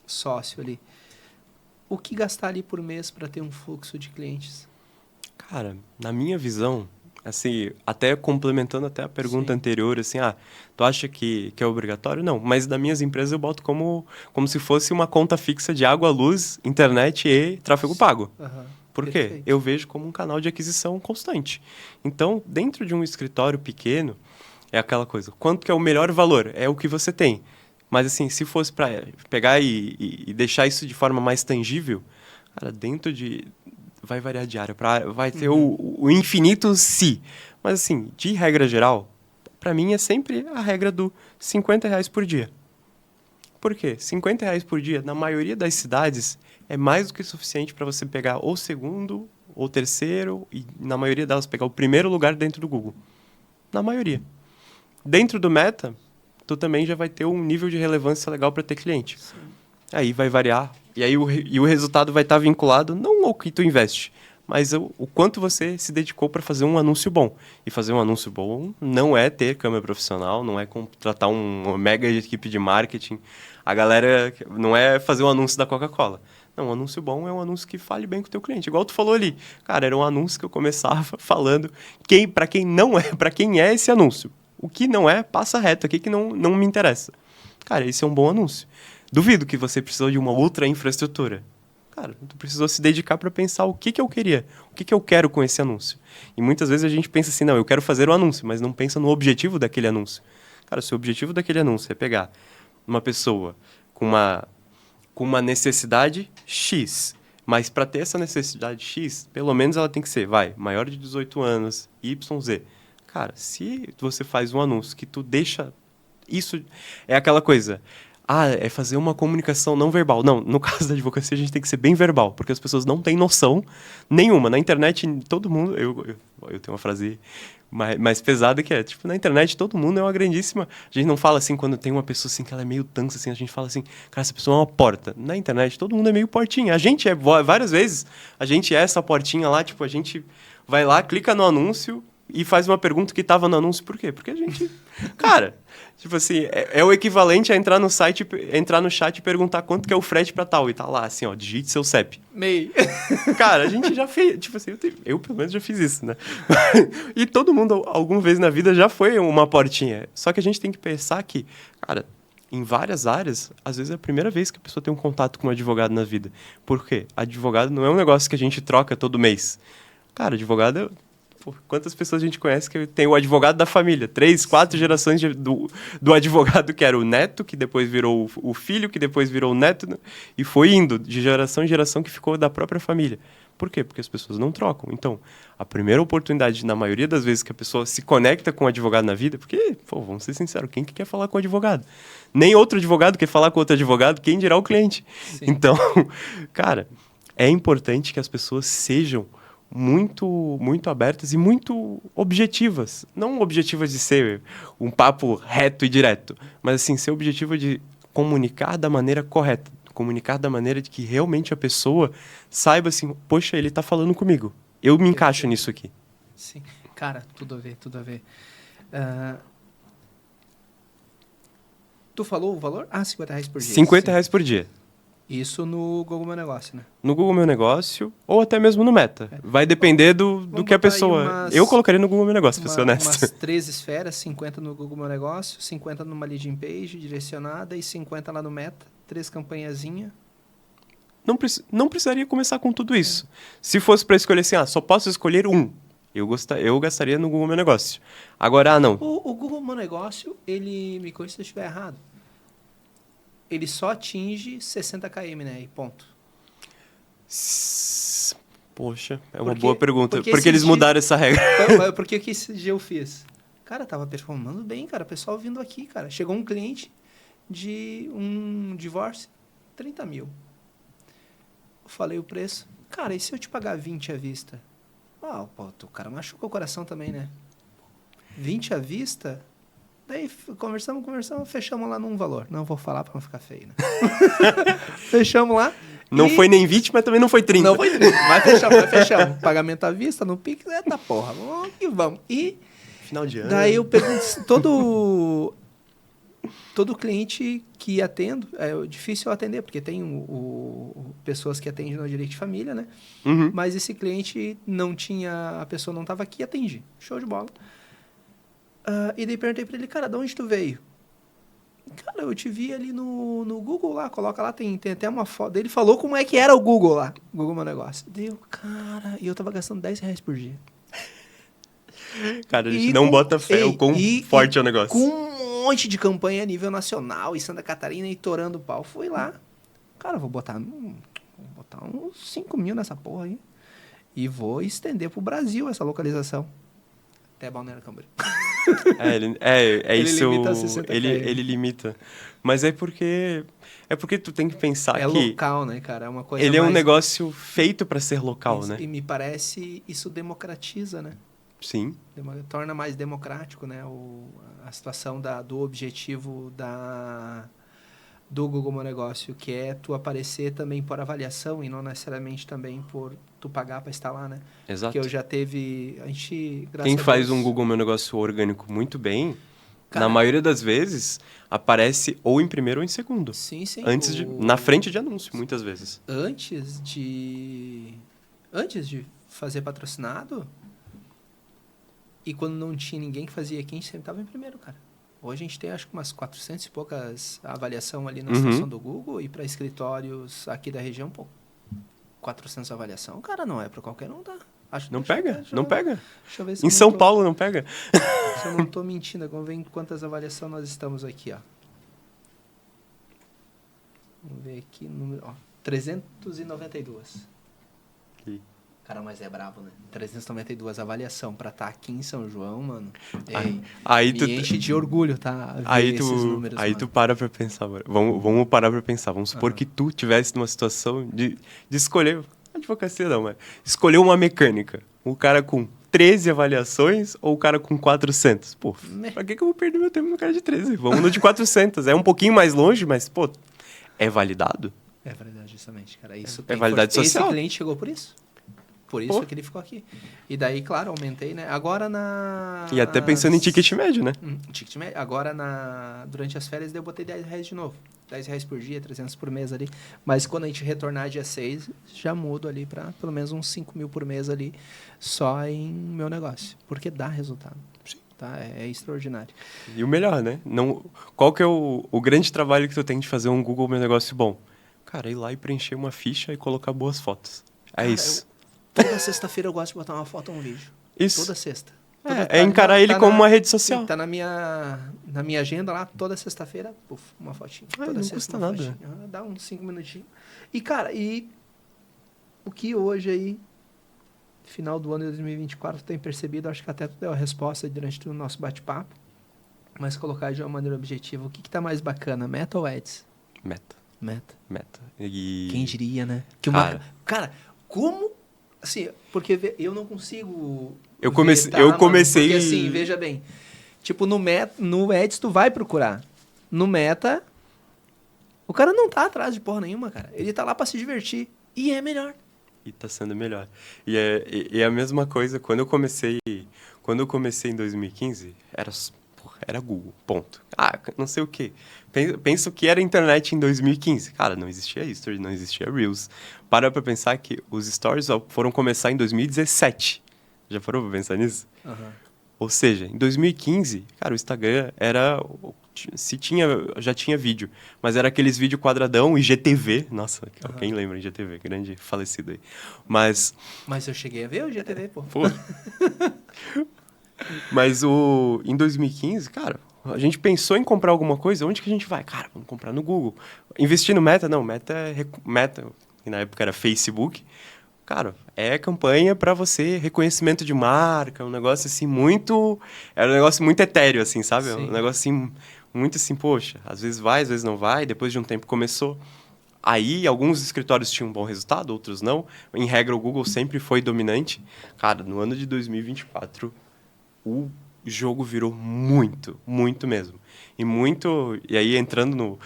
sócio ali. O que gastar ali por mês para ter um fluxo de clientes? Cara, na minha visão, assim, até complementando até a pergunta anterior, assim, tu acha que é obrigatório? Não, mas nas minhas empresas eu boto como se fosse uma conta fixa de água, luz, internet e tráfego pago. Por quê? Perfeito. Eu vejo como um canal de aquisição constante. Então, dentro de um escritório pequeno, é aquela coisa, quanto que é o melhor valor? É o que você tem. Mas, assim, se fosse para pegar e deixar isso de forma mais tangível, cara, dentro de... Vai variar de área, vai ter o infinito se. Mas, assim, de regra geral, para mim é sempre a regra do R$50 por dia. Por quê? R$50 por dia, na maioria das cidades, é mais do que suficiente para você pegar o segundo ou terceiro, e na maioria delas pegar o primeiro lugar dentro do Google. Na maioria. Dentro do Meta, tu também já vai ter um nível de relevância legal para ter cliente. Sim. Aí vai variar. E aí o resultado vai estar vinculado não ao que tu investe, mas o quanto você se dedicou para fazer um anúncio bom. E fazer um anúncio bom não é ter câmera profissional, não é contratar uma mega equipe de marketing. A galera não é fazer um anúncio da Coca-Cola. Não, um anúncio bom é um anúncio que fale bem com o teu cliente. Igual tu falou ali. Cara, era um anúncio que eu começava falando para quem é esse anúncio. O que não é, passa reto aqui que não me interessa. Cara, esse é um bom anúncio. Duvido que você precisou de uma outra infraestrutura. Cara, tu precisou se dedicar para pensar o que eu queria, o que eu quero com esse anúncio. E muitas vezes a gente pensa assim, não, eu quero fazer o anúncio, mas não pensa no objetivo daquele anúncio. Cara, se o objetivo daquele anúncio é pegar uma pessoa com uma necessidade X. Mas para ter essa necessidade X, pelo menos ela tem que ser, maior de 18 anos, YZ. Cara, se você faz um anúncio que tu deixa... Isso é aquela coisa... é fazer uma comunicação não verbal. Não, no caso da advocacia a gente tem que ser bem verbal, porque as pessoas não têm noção nenhuma. Na internet, todo mundo... Eu tenho uma frase mais pesada que é, tipo, na internet todo mundo é uma grandíssima... A gente não fala assim, quando tem uma pessoa assim que ela é meio tansa, assim, a gente fala assim, cara, essa pessoa é uma porta. Na internet todo mundo é meio portinha. A gente várias vezes, a gente é essa portinha lá, tipo, a gente vai lá, clica no anúncio e faz uma pergunta que estava no anúncio. Por quê? Porque a gente... Cara... Tipo assim, é o equivalente a entrar no site, entrar no chat e perguntar quanto que é o frete pra tal. E tá lá, assim, ó, digite seu CEP. MEI. Cara, a gente já fez, tipo assim, eu pelo menos já fiz isso, né? E todo mundo, alguma vez na vida, já foi uma portinha. Só que a gente tem que pensar que, cara, em várias áreas, às vezes é a primeira vez que a pessoa tem um contato com um advogado na vida. Por quê? Advogado não é um negócio que a gente troca todo mês. Cara, advogado quantas pessoas a gente conhece que tem o advogado da família? 3, 4 gerações do advogado que era o neto, que depois virou o filho, que depois virou o neto, e foi indo de geração em geração que ficou da própria família. Por quê? Porque as pessoas não trocam. Então, a primeira oportunidade, na maioria das vezes que a pessoa se conecta com o advogado na vida, porque, vamos ser sinceros, quem que quer falar com o advogado? Nem outro advogado quer falar com outro advogado, quem dirá o cliente? Sim. Então, cara, é importante que as pessoas sejam muito abertas e muito objetivas. Não objetivas de ser um papo reto e direto, mas assim, ser objetiva de comunicar da maneira correta, comunicar da maneira de que realmente a pessoa saiba assim, poxa, ele está falando comigo, eu me encaixo nisso aqui. Sim, cara, tudo a ver, tudo a ver. Tu falou o valor? R$50 por dia. R$50 por dia. Isso no Google Meu Negócio, né? No Google Meu Negócio ou até mesmo no Meta. Vai depender do que a pessoa... Eu colocaria no Google Meu Negócio, pra ser honesto. Umas 3 esferas, 50 no Google Meu Negócio, 50 numa landing page direcionada e 50 lá no Meta. 3 campanhazinhas. Não precisaria começar com tudo isso. Se fosse para escolher assim, só posso escolher um. Eu gastaria no Google Meu Negócio. Agora, não. O Google Meu Negócio, ele... Me corrija se eu estiver errado. Ele só atinge 60 km, né? E ponto. Poxa, é uma boa pergunta. Porque eles mudaram essa regra. Então, por que esse dia eu fiz? Cara, tava performando bem, cara. O pessoal vindo aqui, cara. Chegou um cliente de um divórcio, 30 mil. Eu falei o preço. Cara, e se eu te pagar 20 à vista? O cara machuca o coração também, né? 20 à vista... Daí conversamos, fechamos lá num valor. Não vou falar para não ficar feio, né? Fechamos lá. Não foi nem 20, mas também não foi 30. Não foi 30, mas fechamos. Pagamento à vista, no Pix, da porra. Vamos que vamos. E final de ano. Daí eu pergunto, todo cliente que atendo, é difícil eu atender, porque tem pessoas que atendem no direito de família, né? Uhum. Mas esse cliente a pessoa não estava aqui, atende. Show de bola. E daí perguntei pra ele, cara, de onde tu veio? Cara, eu te vi ali no Google lá, coloca lá, tem até uma foto. Ele falou como é que era o Google lá, Google Meu Negócio. Deu, cara, e eu tava gastando R$10 por dia. Cara, a gente não bota fé o quão forte é o negócio. Com um monte de campanha a nível nacional, e Santa Catarina, e torando o pau. Fui lá, cara, vou botar uns 5 mil nessa porra aí. E vou estender pro Brasil essa localização. Até Balneário Camboriú. Ele isso. Limita 60 ele limita. Mas é porque tu tem que pensar que... É local, né, cara? É uma coisa ele é um negócio feito para ser local, isso, né? E me parece isso democratiza, né? Sim. Torna mais democrático, né? A situação do objetivo do Google Meu Negócio, que é tu aparecer também por avaliação e não necessariamente também por tu pagar para estar lá, né? Exato. Que eu já teve... Quem faz um Google Meu Negócio orgânico muito bem, cara, na maioria das vezes, aparece ou em primeiro ou em segundo. Sim, sim. Na frente de anúncio, muitas vezes. Antes de fazer patrocinado, e quando não tinha ninguém que fazia aqui, a gente sempre estava em primeiro, cara. Hoje a gente tem, acho que umas 400 e poucas avaliação ali na situação do Google, e para escritórios aqui da região, 400 avaliação, cara, não é para qualquer um, tá? Não pega. Deixa eu ver se em São Paulo não pega. Se eu não tô mentindo, vamos ver em quantas avaliações nós estamos aqui, ó. Vamos ver aqui, número, ó, 392. Que- Cara, mas é brabo, né? 392 avaliação pra estar aqui em São João, mano. Ah, Ei, Aí me tu, enche de orgulho, tá? Ver aí esses tu, números, aí mano. tu para pra pensar, mano. Vamos parar pra pensar. Vamos supor Aham. que tu tivesse numa situação de escolher, advocacia não, mas escolher uma mecânica. Um cara com 13 avaliações ou o cara com 400? Pô, Meh. pra que eu vou perder meu tempo no cara de 13? Vamos no de 400. É um pouquinho mais longe, mas, pô, é validado? É verdade, justamente, cara. Isso É tem validade força. social. Esse cliente chegou por isso. Por isso Pô. que ele ficou aqui. E daí, claro, aumentei, né? Agora E até pensando em ticket médio, né? Ticket médio. Agora, durante as férias, daí eu botei R$ 10 de novo. R$ 10 por dia, 300 por mês ali. Mas quando a gente retornar dia 6, já mudo ali para pelo menos uns 5 mil por mês ali, só em meu negócio. Porque dá resultado. Sim. Tá? É extraordinário. E o melhor, né? Não, qual que é o grande trabalho que tu tem de fazer um Google Meu Negócio bom? Cara, ir lá e preencher uma ficha e colocar boas fotos. É Cara, isso. Toda sexta-feira eu gosto de botar uma foto ou um vídeo. Isso. Toda sexta. É encarar ele como uma rede social. Tá na minha agenda lá, toda sexta-feira, uma fotinha. Ai, Toda não sexta custa uma nada. fotinha. Dá uns 5 minutinhos. E, cara, o que hoje aí, final do ano de 2024, tu tem percebido, acho que até tu deu a resposta durante o nosso bate-papo, mas colocar de uma maneira objetiva, o que tá mais bacana, Meta ou Ads? Meta. Meta. E... Quem diria, né? Cara, como... Assim, porque eu não consigo... Eu ver, comecei- tá, eu mano? comecei- Porque assim, veja bem. Tipo, no Ads tu vai procurar. No Meta, o cara não tá atrás de porra nenhuma, cara. Ele tá lá pra se divertir. E é melhor. E tá sendo melhor. E é a mesma coisa, quando eu comecei em 2015, era Google, ponto. Ah, não sei o quê. Penso que era internet em 2015. Cara, não existia History, não existia Reels. Para pra pensar que os Stories foram começar em 2017. Já parou pra pensar nisso? Aham. Ou seja, em 2015, cara, o Instagram já tinha vídeo, mas era aqueles vídeo quadradão e GTV. Nossa, quem lembra de GTV? Grande falecido aí. Mas, Mas eu cheguei a ver o GTV, pô. pô, em 2015, cara, a gente pensou em comprar alguma coisa, onde que a gente vai? Cara, vamos comprar no Google. Investir no Meta? Não, Meta, que na época era Facebook. Cara, é campanha para você, reconhecimento de marca, um negócio assim muito... Era um negócio muito etéreo, assim, sabe? Sim. Um negócio assim, muito assim, poxa, às vezes vai, às vezes não vai, depois de um tempo começou. Aí, alguns escritórios tinham um bom resultado, outros não. Em regra, o Google sempre foi dominante. Cara, no ano de 2024, o jogo virou muito, muito mesmo. E aí, entrando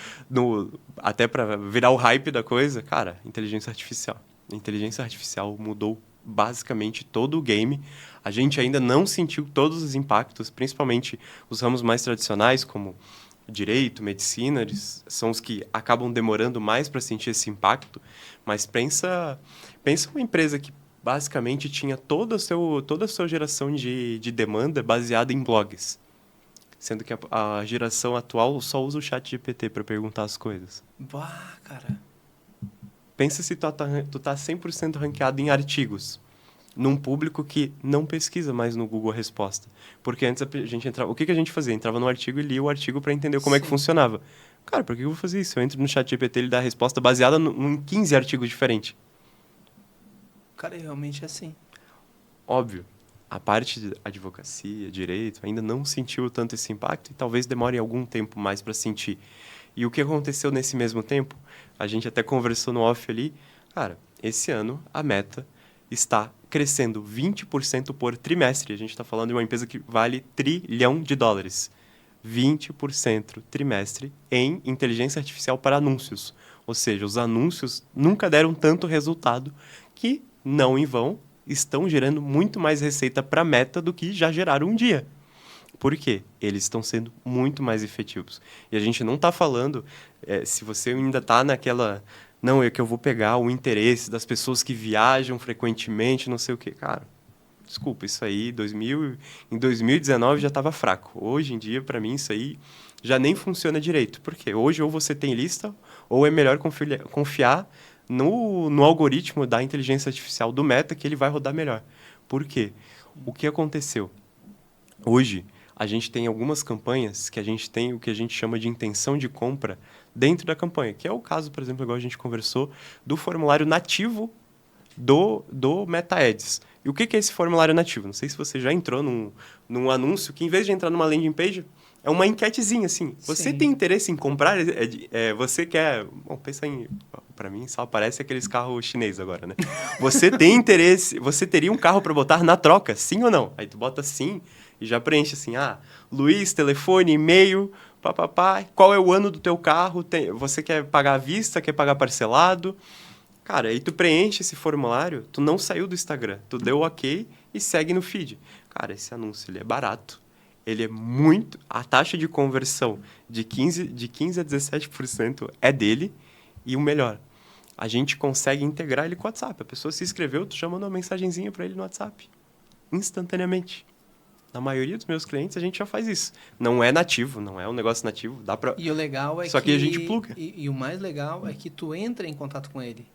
até para virar o hype da coisa, cara, inteligência artificial. A inteligência artificial mudou basicamente todo o game. A gente ainda não sentiu todos os impactos, principalmente os ramos mais tradicionais, como direito, medicina, eles são os que acabam demorando mais para sentir esse impacto. Mas pensa uma empresa que basicamente tinha toda a sua geração de demanda baseada em blogs. Sendo que a geração atual só usa o chat GPT para perguntar as coisas. Bah, cara. Pensa se tu tá 100% ranqueado em artigos, num público que não pesquisa mais no Google a resposta. Porque antes a gente entrava... O que a gente fazia? Entrava no artigo e lia o artigo para entender como é que Sim. funcionava. Cara, por que eu vou fazer isso? Eu entro no chat GPT, ele dá a resposta baseada em 15 artigos diferentes. Cara, realmente é assim. Óbvio, a parte de advocacia, direito, ainda não sentiu tanto esse impacto e talvez demore algum tempo mais para sentir. E o que aconteceu nesse mesmo tempo? A gente até conversou no off ali. Cara, esse ano a Meta está crescendo 20% por trimestre. A gente está falando de uma empresa que vale US$ 1 trilhão. 20% trimestre em inteligência artificial para anúncios. Ou seja, os anúncios nunca deram tanto resultado que, não em vão, estão gerando muito mais receita para a Meta do que já geraram um dia. Por quê? Eles estão sendo muito mais efetivos. E a gente não está falando, se você ainda está naquela... Não, é que eu vou pegar o interesse das pessoas que viajam frequentemente, não sei o quê. Cara, desculpa, isso aí em 2019 já estava fraco. Hoje em dia, para mim, isso aí já nem funciona direito. Por quê? Hoje ou você tem lista, ou é melhor confiar no algoritmo da inteligência artificial do Meta, que ele vai rodar melhor. Por quê? O que aconteceu? Hoje, a gente tem algumas campanhas que a gente tem o que a gente chama de intenção de compra dentro da campanha, que é o caso, por exemplo, igual a gente conversou, do formulário nativo do Meta Ads. E o que é esse formulário nativo? Não sei se você já entrou num anúncio que, em vez de entrar numa landing page, é uma enquetezinha, assim. Você Sim. tem interesse em comprar? Você quer... Bom, pensa em... Para mim, só aparece aqueles carros chineses agora, né? Você tem interesse... Você teria um carro para botar na troca? Sim ou não? Aí tu bota sim e já preenche assim. Luiz, telefone, e-mail, papapá. Qual é o ano do teu carro? Você quer pagar à vista? Quer pagar parcelado? Cara, aí tu preenche esse formulário, tu não saiu do Instagram, tu deu ok e segue no feed. Cara, esse anúncio, ele é barato. Ele é muito... A taxa de conversão de 15 a 17% é dele. E o melhor, a gente consegue integrar ele com o WhatsApp. A pessoa se inscreveu, tu já mandou uma mensagenzinha para ele no WhatsApp. Instantaneamente. Na maioria dos meus clientes, a gente já faz isso. Não é nativo, não é um negócio nativo. Dá pra... E o legal é Só que a gente pluga. E o mais legal é que tu entra em contato com ele.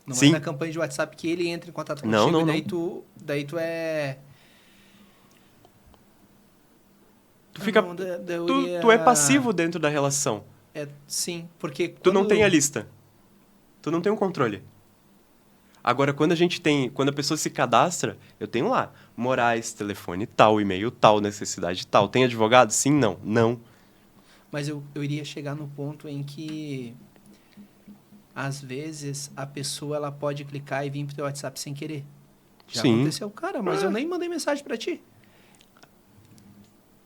Não Sim. é na campanha de WhatsApp que ele entra em contato contigo. Não, e daí tu é... Tu fica... Tu é passivo dentro da relação. Sim, porque... Tu não tem a lista. Tu não tem um controle. Agora, quando a pessoa se cadastra, eu tenho lá, Moraes, telefone tal, e-mail tal, necessidade tal. Tem advogado? Sim, não. Não. Mas eu iria chegar no ponto em que, às vezes, a pessoa ela pode clicar e vir pro teu WhatsApp sem querer. Já Sim. aconteceu. Cara, mas eu nem mandei mensagem para ti.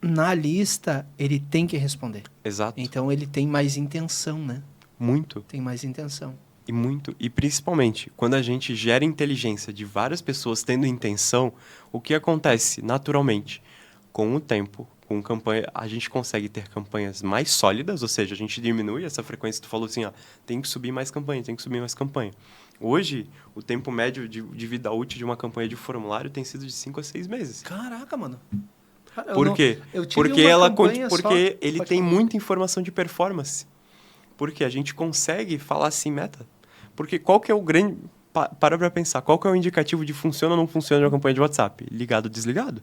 Na lista, ele tem que responder. Exato. Então, ele tem mais intenção, né? Muito. Tem mais intenção. E principalmente, quando a gente gera inteligência de várias pessoas tendo intenção, o que acontece naturalmente? Com o tempo, com campanha, a gente consegue ter campanhas mais sólidas, ou seja, a gente diminui essa frequência. Tu falou assim, tem que subir mais campanha, tem que subir mais campanha. Hoje, o tempo médio de vida útil de uma campanha de formulário tem sido de 5 a 6 meses. Caraca, mano. Cara, Por quê? Porque ele tem muita informação de performance. Porque a gente consegue falar assim, meta. Porque qual que é o grande... Para pra pensar. Qual que é o indicativo de funciona ou não funciona uma campanha de WhatsApp? Ligado ou desligado?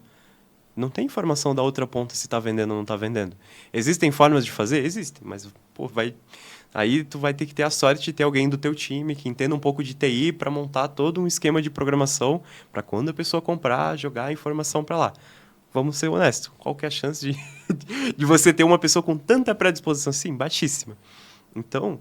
Não tem informação da outra ponta se está vendendo ou não está vendendo. Existem formas de fazer? Existem. Mas, aí tu vai ter que ter a sorte de ter alguém do teu time que entenda um pouco de TI para montar todo um esquema de programação para quando a pessoa comprar, jogar a informação para lá. Vamos ser honestos. Qual que é a chance de você ter uma pessoa com tanta predisposição assim? Baixíssima. Então,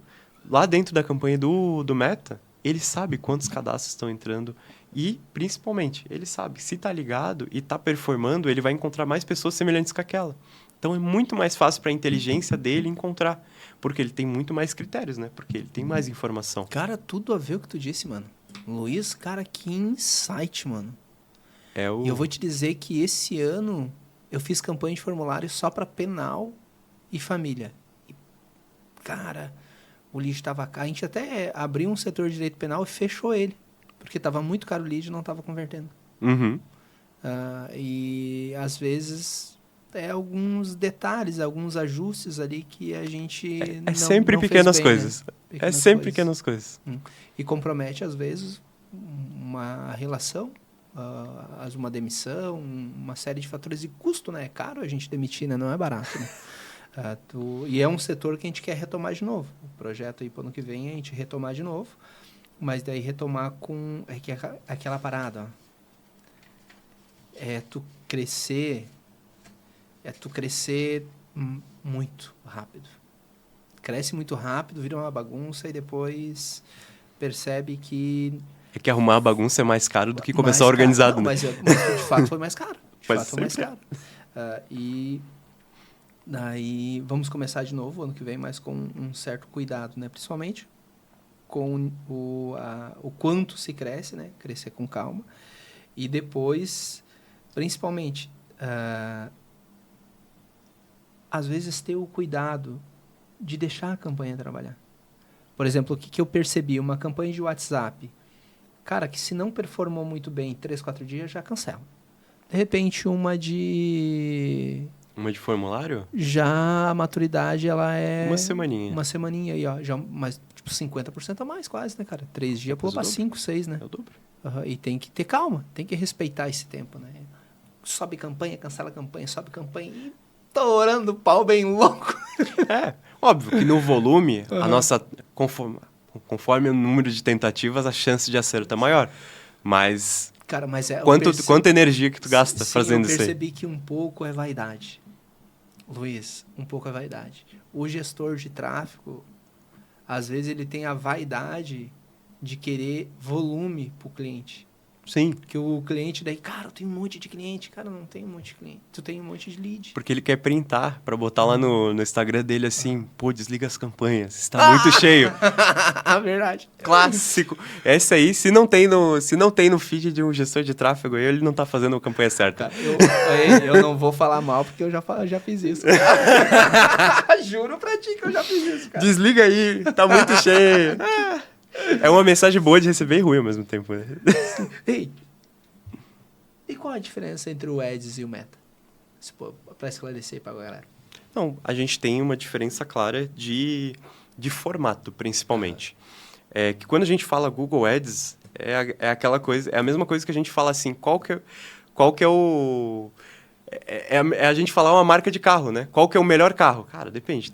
lá dentro da campanha do Meta, ele sabe quantos cadastros estão entrando e, principalmente, ele sabe que se está ligado e está performando, ele vai encontrar mais pessoas semelhantes com aquela. Então, é muito mais fácil para a inteligência dele encontrar, porque ele tem muito mais critérios, né? Porque ele tem mais informação. Cara, tudo a ver o que tu disse, mano. Luiz, cara, que insight, mano. E eu vou te dizer que esse ano eu fiz campanha de formulário só para penal e família. Cara, o lead estava caro. A gente até abriu um setor de direito penal e fechou ele. Porque estava muito caro o lead e não estava convertendo. Uhum. E, às vezes, alguns detalhes, alguns ajustes ali que a gente sempre não pequenas fez bem, coisas. Né? Pequenas coisas. E compromete, às vezes, uma relação, uma demissão, uma série de fatores de custo, né? É caro a gente demitir, né? Não é barato, né? E é um setor que a gente quer retomar de novo. O projeto aí para o ano que vem é a gente retomar de novo, mas daí retomar com aquela parada. Tu crescer muito rápido. Cresce muito rápido, vira uma bagunça e depois percebe que... É que arrumar a bagunça é mais caro do que começar organizado, né? Mas de fato foi mais caro. E daí vamos começar de novo ano que vem, mas com um certo cuidado, né? Principalmente com o quanto se cresce, né? Crescer com calma. E depois, principalmente, às vezes ter o cuidado de deixar a campanha trabalhar. Por exemplo, o que eu percebi? Uma campanha de WhatsApp, cara, que se não performou muito bem em 3, 4 dias, já cancela. De repente, uma de formulário? Já a maturidade, ela é... Uma semaninha. Uma semaninha aí, ó. Já, mas, tipo, 50% a mais quase, né, cara? 3 dias pulou pra 5, 6, né? É o dobro. E tem que ter calma. Tem que respeitar esse tempo, né? Sobe campanha, cancela campanha, sobe campanha. E estourando o pau bem louco. Óbvio que no volume, a nossa... Conforme o número de tentativas, a chance de acerto é maior. Mas... Cara, mas quanta energia que tu gasta fazendo isso aí? Eu percebi que um pouco é vaidade. Luiz, um pouco é vaidade. O gestor de tráfego, às vezes ele tem a vaidade de querer volume pro cliente. Sim. Que o cliente daí, cara, eu tenho um monte de cliente. Cara, não tem um monte de cliente. Tu tem um monte de lead. Porque ele quer printar pra botar lá no Instagram dele assim, pô, desliga as campanhas, está muito cheio. Verdade. Clássico. Essa aí, se não tem no feed de um gestor de tráfego, aí ele não tá fazendo a campanha certa. Cara, eu não vou falar mal porque eu já fiz isso. Juro pra ti que eu já fiz isso, cara. Desliga aí, tá muito cheio. É uma mensagem boa de receber e ruim ao mesmo tempo, né? Ei, e qual a diferença entre o Ads e o Meta? Para esclarecer para a galera. Não, a gente tem uma diferença clara de formato, principalmente. É que quando a gente fala Google Ads, é aquela coisa, é a mesma coisa que a gente fala assim, qual que é o... É a gente falar uma marca de carro, né? Qual que é o melhor carro? Cara, depende.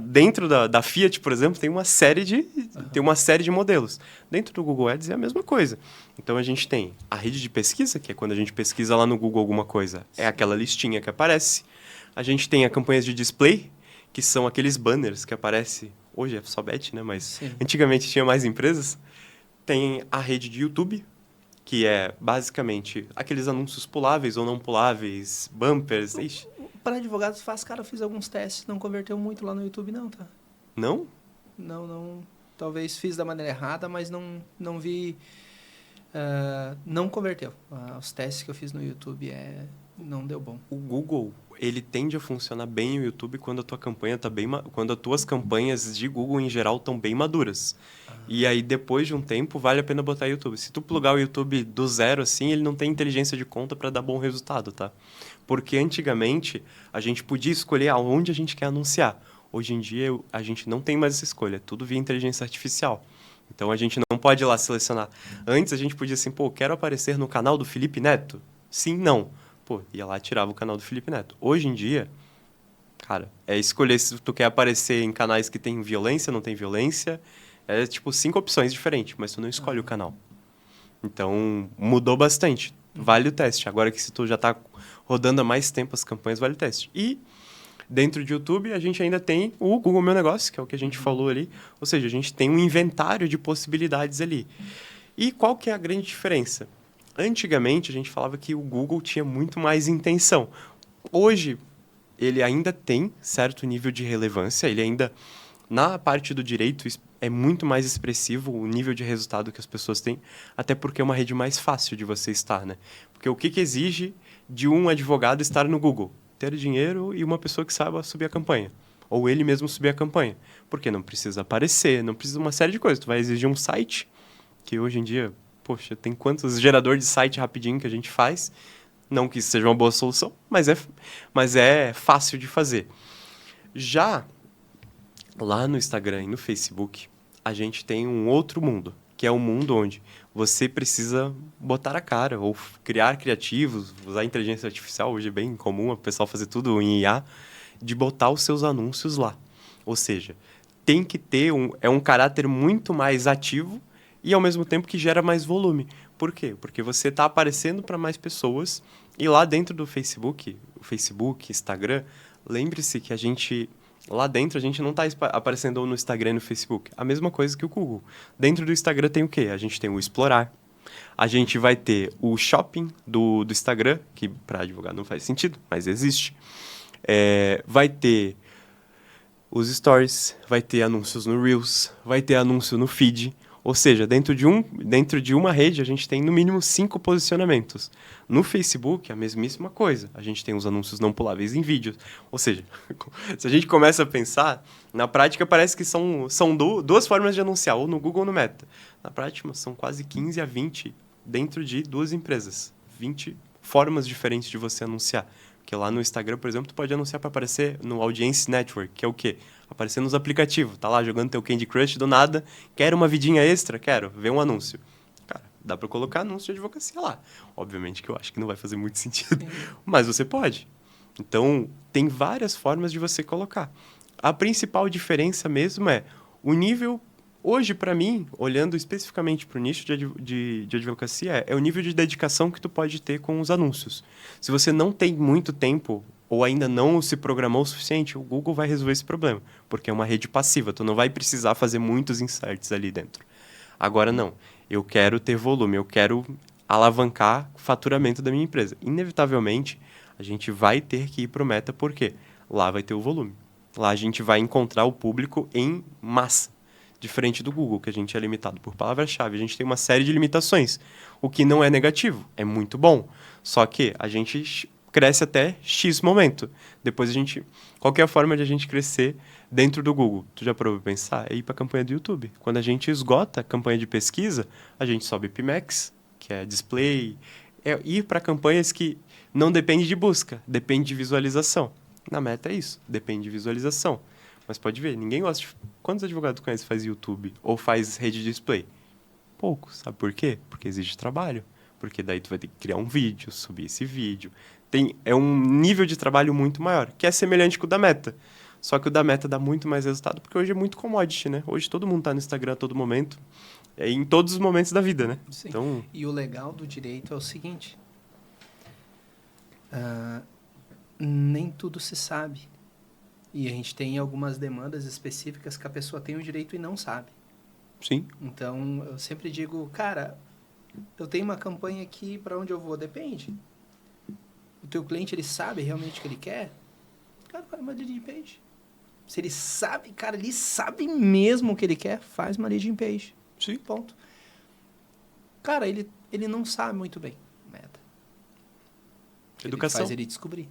Dentro da Fiat, por exemplo, tem uma série de modelos. Dentro do Google Ads é a mesma coisa. Então, a gente tem a rede de pesquisa, que é quando a gente pesquisa lá no Google alguma coisa. É aquela listinha que aparece. A gente tem as campanhas de display, que são aqueles banners que aparecem... Hoje é só Bet, né? Mas sim, antigamente tinha mais empresas. Tem a rede de YouTube, que é basicamente aqueles anúncios puláveis ou não puláveis, bumpers. Para advogados faz, cara, eu fiz alguns testes, não converteu muito lá no YouTube não, tá? Não? Não. Talvez fiz da maneira errada, mas não vi... não converteu. Os testes que eu fiz no YouTube não deu bom. O Google, ele tende a funcionar bem no YouTube quando a tua campanha tá bem... Quando as tuas campanhas de Google, em geral, estão bem maduras. E aí, depois de um tempo, vale a pena botar YouTube. Se tu plugar o YouTube do zero, assim, ele não tem inteligência de conta para dar bom resultado, tá? Porque antigamente, a gente podia escolher aonde a gente quer anunciar. Hoje em dia, a gente não tem mais essa escolha. É tudo via inteligência artificial. Então, a gente não pode ir lá selecionar. Antes, a gente podia assim, pô, quero aparecer no canal do Felipe Neto? Sim, não. Pô, ia lá e tirava o canal do Felipe Neto. Hoje em dia, cara, é escolher se tu quer aparecer em canais que tem violência, não tem violência... É tipo 5 opções diferentes, mas tu não escolhe o canal. Então, mudou bastante. Vale o teste. Agora que se tu já está rodando há mais tempo as campanhas, vale o teste. E dentro de YouTube, a gente ainda tem o Google Meu Negócio, que é o que a gente falou ali. Ou seja, a gente tem um inventário de possibilidades ali. E qual que é a grande diferença? Antigamente, a gente falava que o Google tinha muito mais intenção. Hoje, ele ainda tem certo nível de relevância, ele ainda... Na parte do direito, é muito mais expressivo o nível de resultado que as pessoas têm, até porque é uma rede mais fácil de você estar, né? Porque o que exige de um advogado estar no Google? Ter dinheiro e uma pessoa que saiba subir a campanha. Ou ele mesmo subir a campanha. Porque não precisa aparecer, não precisa de uma série de coisas. Tu vai exigir um site, que hoje em dia, poxa, tem quantos geradores de site rapidinho que a gente faz. Não que isso seja uma boa solução, mas é fácil de fazer. Já... Lá no Instagram e no Facebook, a gente tem um outro mundo, que é um mundo onde você precisa botar a cara ou criar criativos, usar inteligência artificial, hoje é bem comum o pessoal fazer tudo em IA, de botar os seus anúncios lá. Ou seja, tem que ter um caráter muito mais ativo e, ao mesmo tempo, que gera mais volume. Por quê? Porque você está aparecendo para mais pessoas e lá dentro do Facebook, Instagram, lembre-se que lá dentro, a gente não está aparecendo no Instagram e no Facebook. A mesma coisa que o Google. Dentro do Instagram tem o quê? A gente tem o Explorar. A gente vai ter o Shopping do Instagram, que para advogado não faz sentido, mas existe. Vai ter os Stories, vai ter anúncios no Reels, vai ter anúncio no Feed. Ou seja, dentro de uma rede, a gente tem no mínimo 5 posicionamentos. No Facebook, a mesmíssima coisa. A gente tem os anúncios não puláveis em vídeos. Ou seja, se a gente começa a pensar, na prática parece que são duas formas de anunciar, ou no Google ou no Meta. Na prática, são quase 15 a 20 dentro de 2 empresas. 20 formas diferentes de você anunciar. Porque lá no Instagram, por exemplo, tu pode anunciar para aparecer no Audience Network, que é o quê? Aparecer nos aplicativos. Tá lá jogando teu Candy Crush do nada, quero uma vidinha extra? Quero, vê um anúncio. Cara, dá para colocar anúncio de advocacia lá. Obviamente que eu acho que não vai fazer muito sentido, mas você pode. Então, tem várias formas de você colocar. A principal diferença mesmo é o nível. Hoje, para mim, olhando especificamente para o nicho de advocacia, é o nível de dedicação que tu pode ter com os anúncios. Se você não tem muito tempo ou ainda não se programou o suficiente, o Google vai resolver esse problema, porque é uma rede passiva, tu não vai precisar fazer muitos inserts ali dentro. Agora, não. Eu quero ter volume, eu quero alavancar o faturamento da minha empresa. Inevitavelmente, a gente vai ter que ir para o Meta, porque lá vai ter o volume. Lá a gente vai encontrar o público em massa. Diferente do Google, que a gente é limitado por palavra-chave. A gente tem uma série de limitações, o que não é negativo, é muito bom. Só que a gente cresce até X momento. Depois a gente... Qualquer forma de a gente crescer dentro do Google, tu já parou pra pensar? É ir para a campanha do YouTube. Quando a gente esgota a campanha de pesquisa, a gente sobe PMax, que é display, é ir para campanhas que não depende de busca, depende de visualização. Na Meta é isso, depende de visualização. Mas pode ver, ninguém gosta de... Quantos advogados conhecem faz YouTube ou faz rede de display? Poucos. Sabe por quê? Porque exige trabalho. Porque daí tu vai ter que criar um vídeo, subir esse vídeo. É um nível de trabalho muito maior, que é semelhante com o da Meta. Só que o da Meta dá muito mais resultado, porque hoje é muito commodity, né? Hoje todo mundo tá no Instagram a todo momento, em todos os momentos da vida, né? Sim. Então... E o legal do direito é o seguinte, nem tudo se sabe. E a gente tem algumas demandas específicas que a pessoa tem o direito e não sabe. Sim. Então, eu sempre digo, cara, eu tenho uma campanha aqui, para onde eu vou? Depende. O teu cliente, ele sabe realmente o que ele quer? Cara, faz uma leading page. Se ele sabe, cara, ele sabe mesmo o que ele quer, faz uma leading page. Sim. Ponto. Cara, ele não sabe muito bem. Meta. Educação. Ele faz ele descobrir.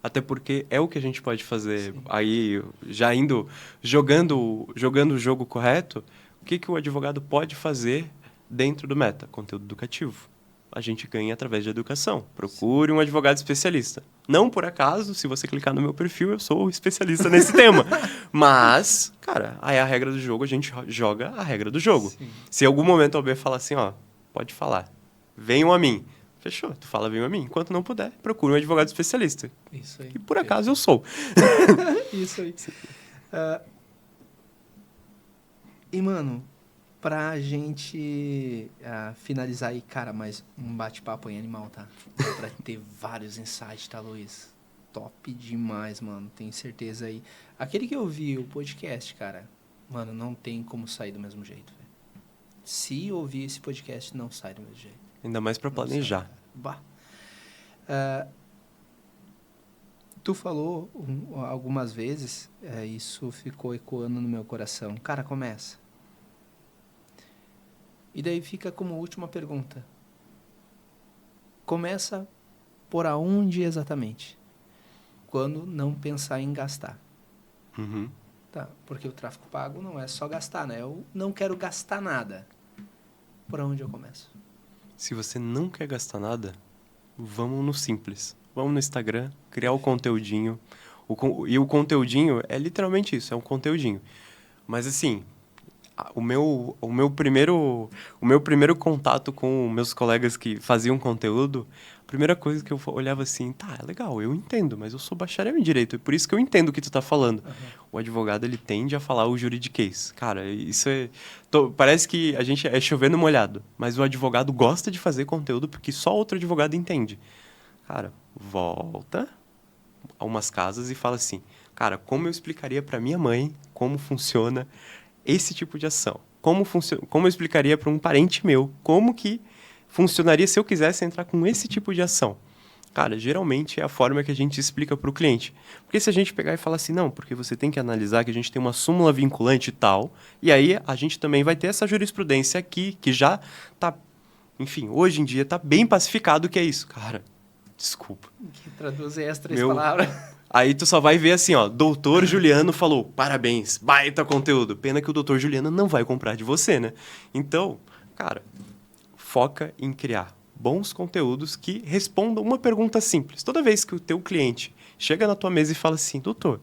Até porque é o que a gente pode fazer. Sim. Aí, já indo, jogando o jogo correto, o que o advogado pode fazer dentro do Meta? Conteúdo educativo. A gente ganha através de educação. Procure um advogado especialista. Não por acaso, se você clicar no meu perfil, eu sou especialista nesse tema. Mas, cara, aí a regra do jogo, a gente joga a regra do jogo. Sim. Se em algum momento a OAB falar assim, ó, pode falar, venham a mim. Fechou, tu fala venham a mim. Enquanto não puder, procure um advogado especialista. Isso aí. E por acaso eu sou. Isso aí. E, mano, pra gente finalizar aí, cara, mais um bate-papo aí animal, tá? Pra ter vários insights, tá, Luiz? Top demais, mano. Tenho certeza aí. Aquele que eu vi, o podcast, cara, mano, não tem como sair do mesmo jeito, velho. Se ouvir esse podcast, não sai do mesmo jeito. Ainda mais pra planejar. Bah. Tu falou algumas vezes, isso ficou ecoando no meu coração. Cara, começa. E daí fica como última pergunta. Começa por aonde exatamente? Quando não pensar em gastar. Uhum. Tá, porque o tráfego pago não é só gastar, né? Eu não quero gastar nada. Por onde eu começo? Se você não quer gastar nada, vamos no simples. Vamos no Instagram, criar o conteúdinho. E o conteúdinho é literalmente isso, é um conteúdinho. Mas assim, o meu primeiro contato com meus colegas que faziam conteúdo, a primeira coisa que eu olhava assim, tá, é legal, eu entendo, mas eu sou bacharel em direito, é por isso que eu entendo o que tu tá falando. Uhum. O advogado, ele tende a falar o juridiquês. Cara, isso é... parece que a gente é chovendo molhado, mas o advogado gosta de fazer conteúdo porque só outro advogado entende. Cara, volta a umas casas e fala assim, cara, como eu explicaria para minha mãe como funciona esse tipo de ação? Como eu explicaria para um parente meu como que funcionaria se eu quisesse entrar com esse tipo de ação? Cara, geralmente é a forma que a gente explica para o cliente. Porque se a gente pegar e falar assim, não, porque você tem que analisar que a gente tem uma súmula vinculante e tal, e aí a gente também vai ter essa jurisprudência aqui, que já tá, enfim, hoje em dia tá bem pacificado que é isso. Cara, desculpa. Que traduz as três palavras. Aí tu só vai ver assim, ó, doutor Juliano falou, parabéns, baita conteúdo. Pena que o doutor Juliano não vai comprar de você, né? Então, cara, foca em criar bons conteúdos que respondam uma pergunta simples. Toda vez que o teu cliente chega na tua mesa e fala assim, doutor,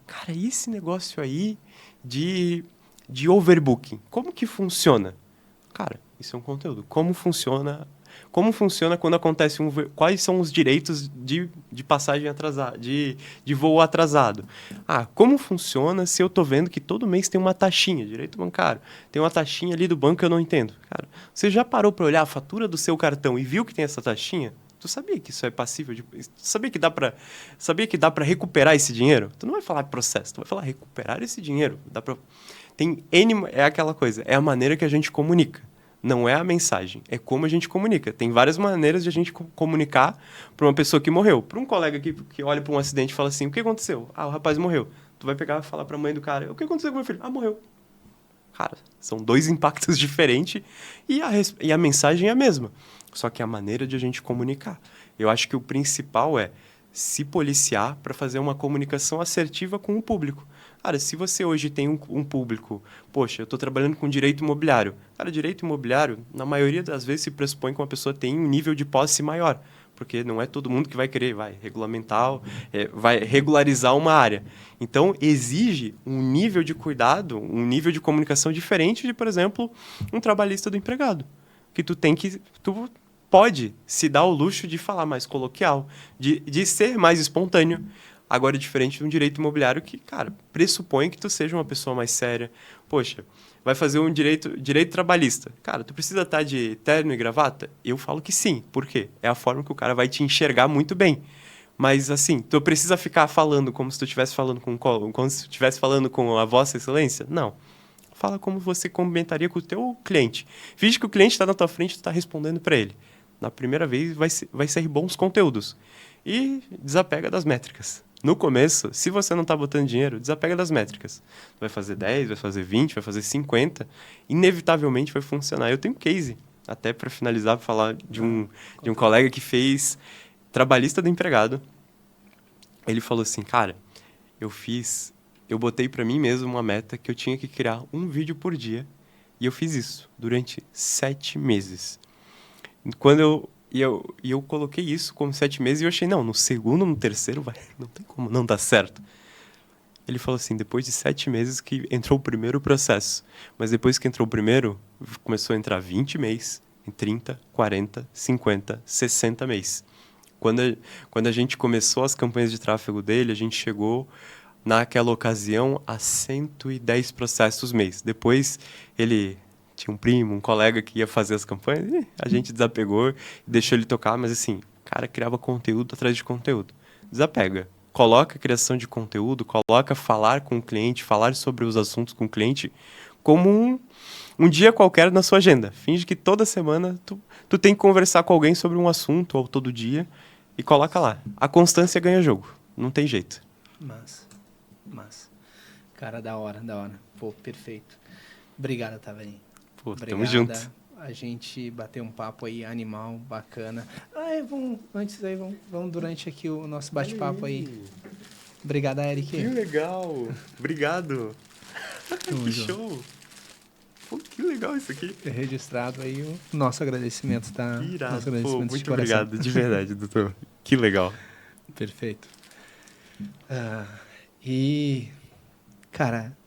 cara, e esse negócio aí de overbooking, como que funciona? Cara, isso é um conteúdo. Como funciona Como funciona quando acontece quais são os direitos de passagem atrasada, de voo atrasado? Como funciona se eu tô vendo que todo mês tem uma taxinha, direito bancário, tem uma taxinha ali do banco que eu não entendo? Cara, você já parou para olhar a fatura do seu cartão e viu que tem essa taxinha? Tu sabia que isso é passível de... Sabia que dá para recuperar esse dinheiro? Tu não vai falar processo, tu vai falar recuperar esse dinheiro. É aquela coisa, é a maneira que a gente comunica. Não é a mensagem, é como a gente comunica. Tem várias maneiras de a gente comunicar para uma pessoa que morreu. Para um colega que olha para um acidente e fala assim, o que aconteceu? O rapaz morreu. Tu vai pegar e falar para a mãe do cara, o que aconteceu com meu filho? Morreu. Cara, são dois impactos diferentes e a mensagem é a mesma. Só que a maneira de a gente comunicar. Eu acho que o principal é se policiar para fazer uma comunicação assertiva com o público. Cara, se você hoje tem um público... Poxa, eu estou trabalhando com direito imobiliário. Cara, direito imobiliário, na maioria das vezes, se pressupõe que uma pessoa tem um nível de posse maior. Porque não é todo mundo que vai querer, vai regularizar uma área. Então, exige um nível de cuidado, um nível de comunicação diferente de, por exemplo, um trabalhista do empregado. Que tu pode se dar o luxo de falar mais coloquial, de ser mais espontâneo. Agora, diferente de um direito imobiliário que, cara, pressupõe que tu seja uma pessoa mais séria. Poxa, vai fazer um direito trabalhista. Cara, tu precisa estar de terno e gravata? Eu falo que sim. Por quê? É a forma que o cara vai te enxergar muito bem. Mas, assim, tu precisa ficar falando como se tu estivesse falando como se tu estivesse falando com a Vossa Excelência? Não. Fala como você comentaria com o teu cliente. Finge que o cliente está na tua frente e tu está respondendo para ele. Na primeira vez vai ser bons conteúdos. E desapega das métricas. No começo, se você não está botando dinheiro, desapega das métricas. Vai fazer 10, vai fazer 20, vai fazer 50. Inevitavelmente vai funcionar. Eu tenho um case, até para finalizar, para falar de um colega que fez trabalhista do empregado. Ele falou assim, cara, eu botei para mim mesmo uma meta que eu tinha que criar um vídeo por dia. E eu fiz isso durante 7 meses. Eu coloquei isso como 7 meses e eu achei, não, no segundo, no terceiro, não tem como não dar certo. Ele falou assim, depois de 7 meses que entrou o primeiro processo. Mas depois que entrou o primeiro, começou a entrar 20 mês, em 30, 40, 50, 60 mês. Quando a gente começou as campanhas de tráfego dele, a gente chegou, naquela ocasião, a 110 processos mês. Depois, ele... Tinha um primo, um colega que ia fazer as campanhas, e a gente desapegou, deixou ele tocar, mas assim, o cara criava conteúdo atrás de conteúdo. Desapega. Coloca a criação de conteúdo, coloca falar com o cliente, falar sobre os assuntos com o cliente como um dia qualquer na sua agenda. Finge que toda semana tu tem que conversar com alguém sobre um assunto, ou todo dia, e coloca lá. A constância ganha jogo. Não tem jeito. Massa. Cara, da hora. Pô, perfeito. Obrigado, Tavarinho. Pô, tamo junto. A gente bateu um papo aí animal, bacana. Vamos durante aqui o nosso bate-papo aí. Obrigado, Eric. Que legal. Obrigado. Que show. Pô, que legal isso aqui. Registrado aí o nosso agradecimento, tá? Irado. Nosso agradecimento. Pô, muito obrigado, de verdade, doutor. Que legal. Perfeito. E, cara,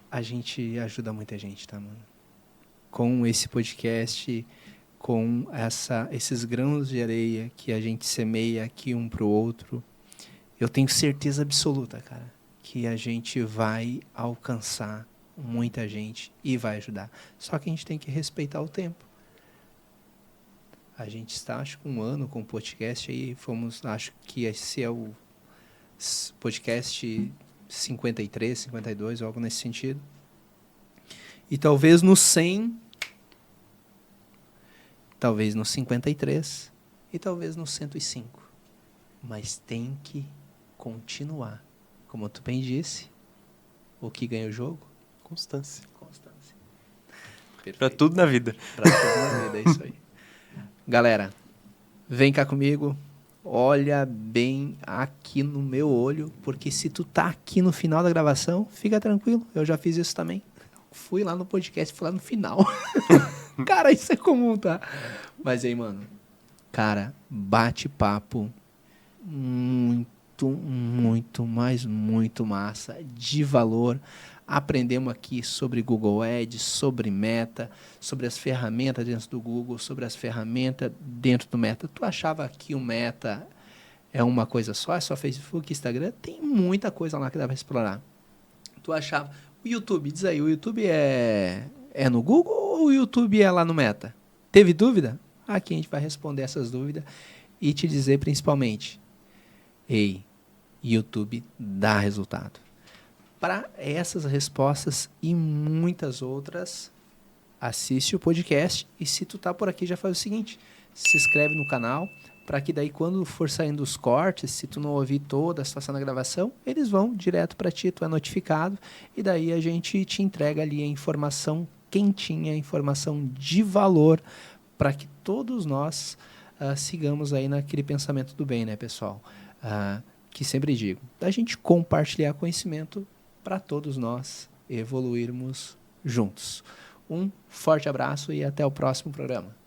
a gente ajuda muita gente, tá, mano? Com esse podcast, com esses grãos de areia que a gente semeia aqui um pro outro, eu tenho certeza absoluta, cara, que a gente vai alcançar muita gente e vai ajudar. Só que a gente tem que respeitar o tempo. A gente está, acho que 1 ano com o podcast aí, acho que esse é o podcast 53, 52, algo nesse sentido. E talvez no 100, talvez no 53 e talvez no 105. Mas tem que continuar. Como tu bem disse, o que ganha o jogo? Constância. Para tudo na vida. Para tudo na vida, é isso aí. Galera, vem cá comigo. Olha bem aqui no meu olho, porque se tu tá aqui no final da gravação, fica tranquilo, eu já fiz isso também. Fui lá no podcast, fui lá no final. Cara, isso é comum, tá? Mas aí, mano, cara, bate-papo muito, muito, mas muito massa, de valor. Aprendemos aqui sobre Google Ads, sobre Meta, sobre as ferramentas dentro do Google, sobre as ferramentas dentro do Meta. Tu achava que o Meta é uma coisa só? É só Facebook, Instagram? Tem muita coisa lá que dá para explorar. Tu achava... O YouTube, diz aí, o YouTube é no Google ou o YouTube é lá no Meta? Teve dúvida? Aqui a gente vai responder essas dúvidas e te dizer principalmente, ei, YouTube dá resultado. Para essas respostas e muitas outras, assiste o podcast e se tu tá por aqui já faz o seguinte, se inscreve no canal para que daí quando for saindo os cortes, se tu não ouvir toda a situação da gravação, eles vão direto para ti, tu é notificado e daí a gente te entrega ali a informação quentinha, a informação de valor para que todos nós sigamos aí naquele pensamento do bem, né, pessoal? Que sempre digo, da gente compartilhar conhecimento para todos nós evoluirmos juntos. Um forte abraço e até o próximo programa.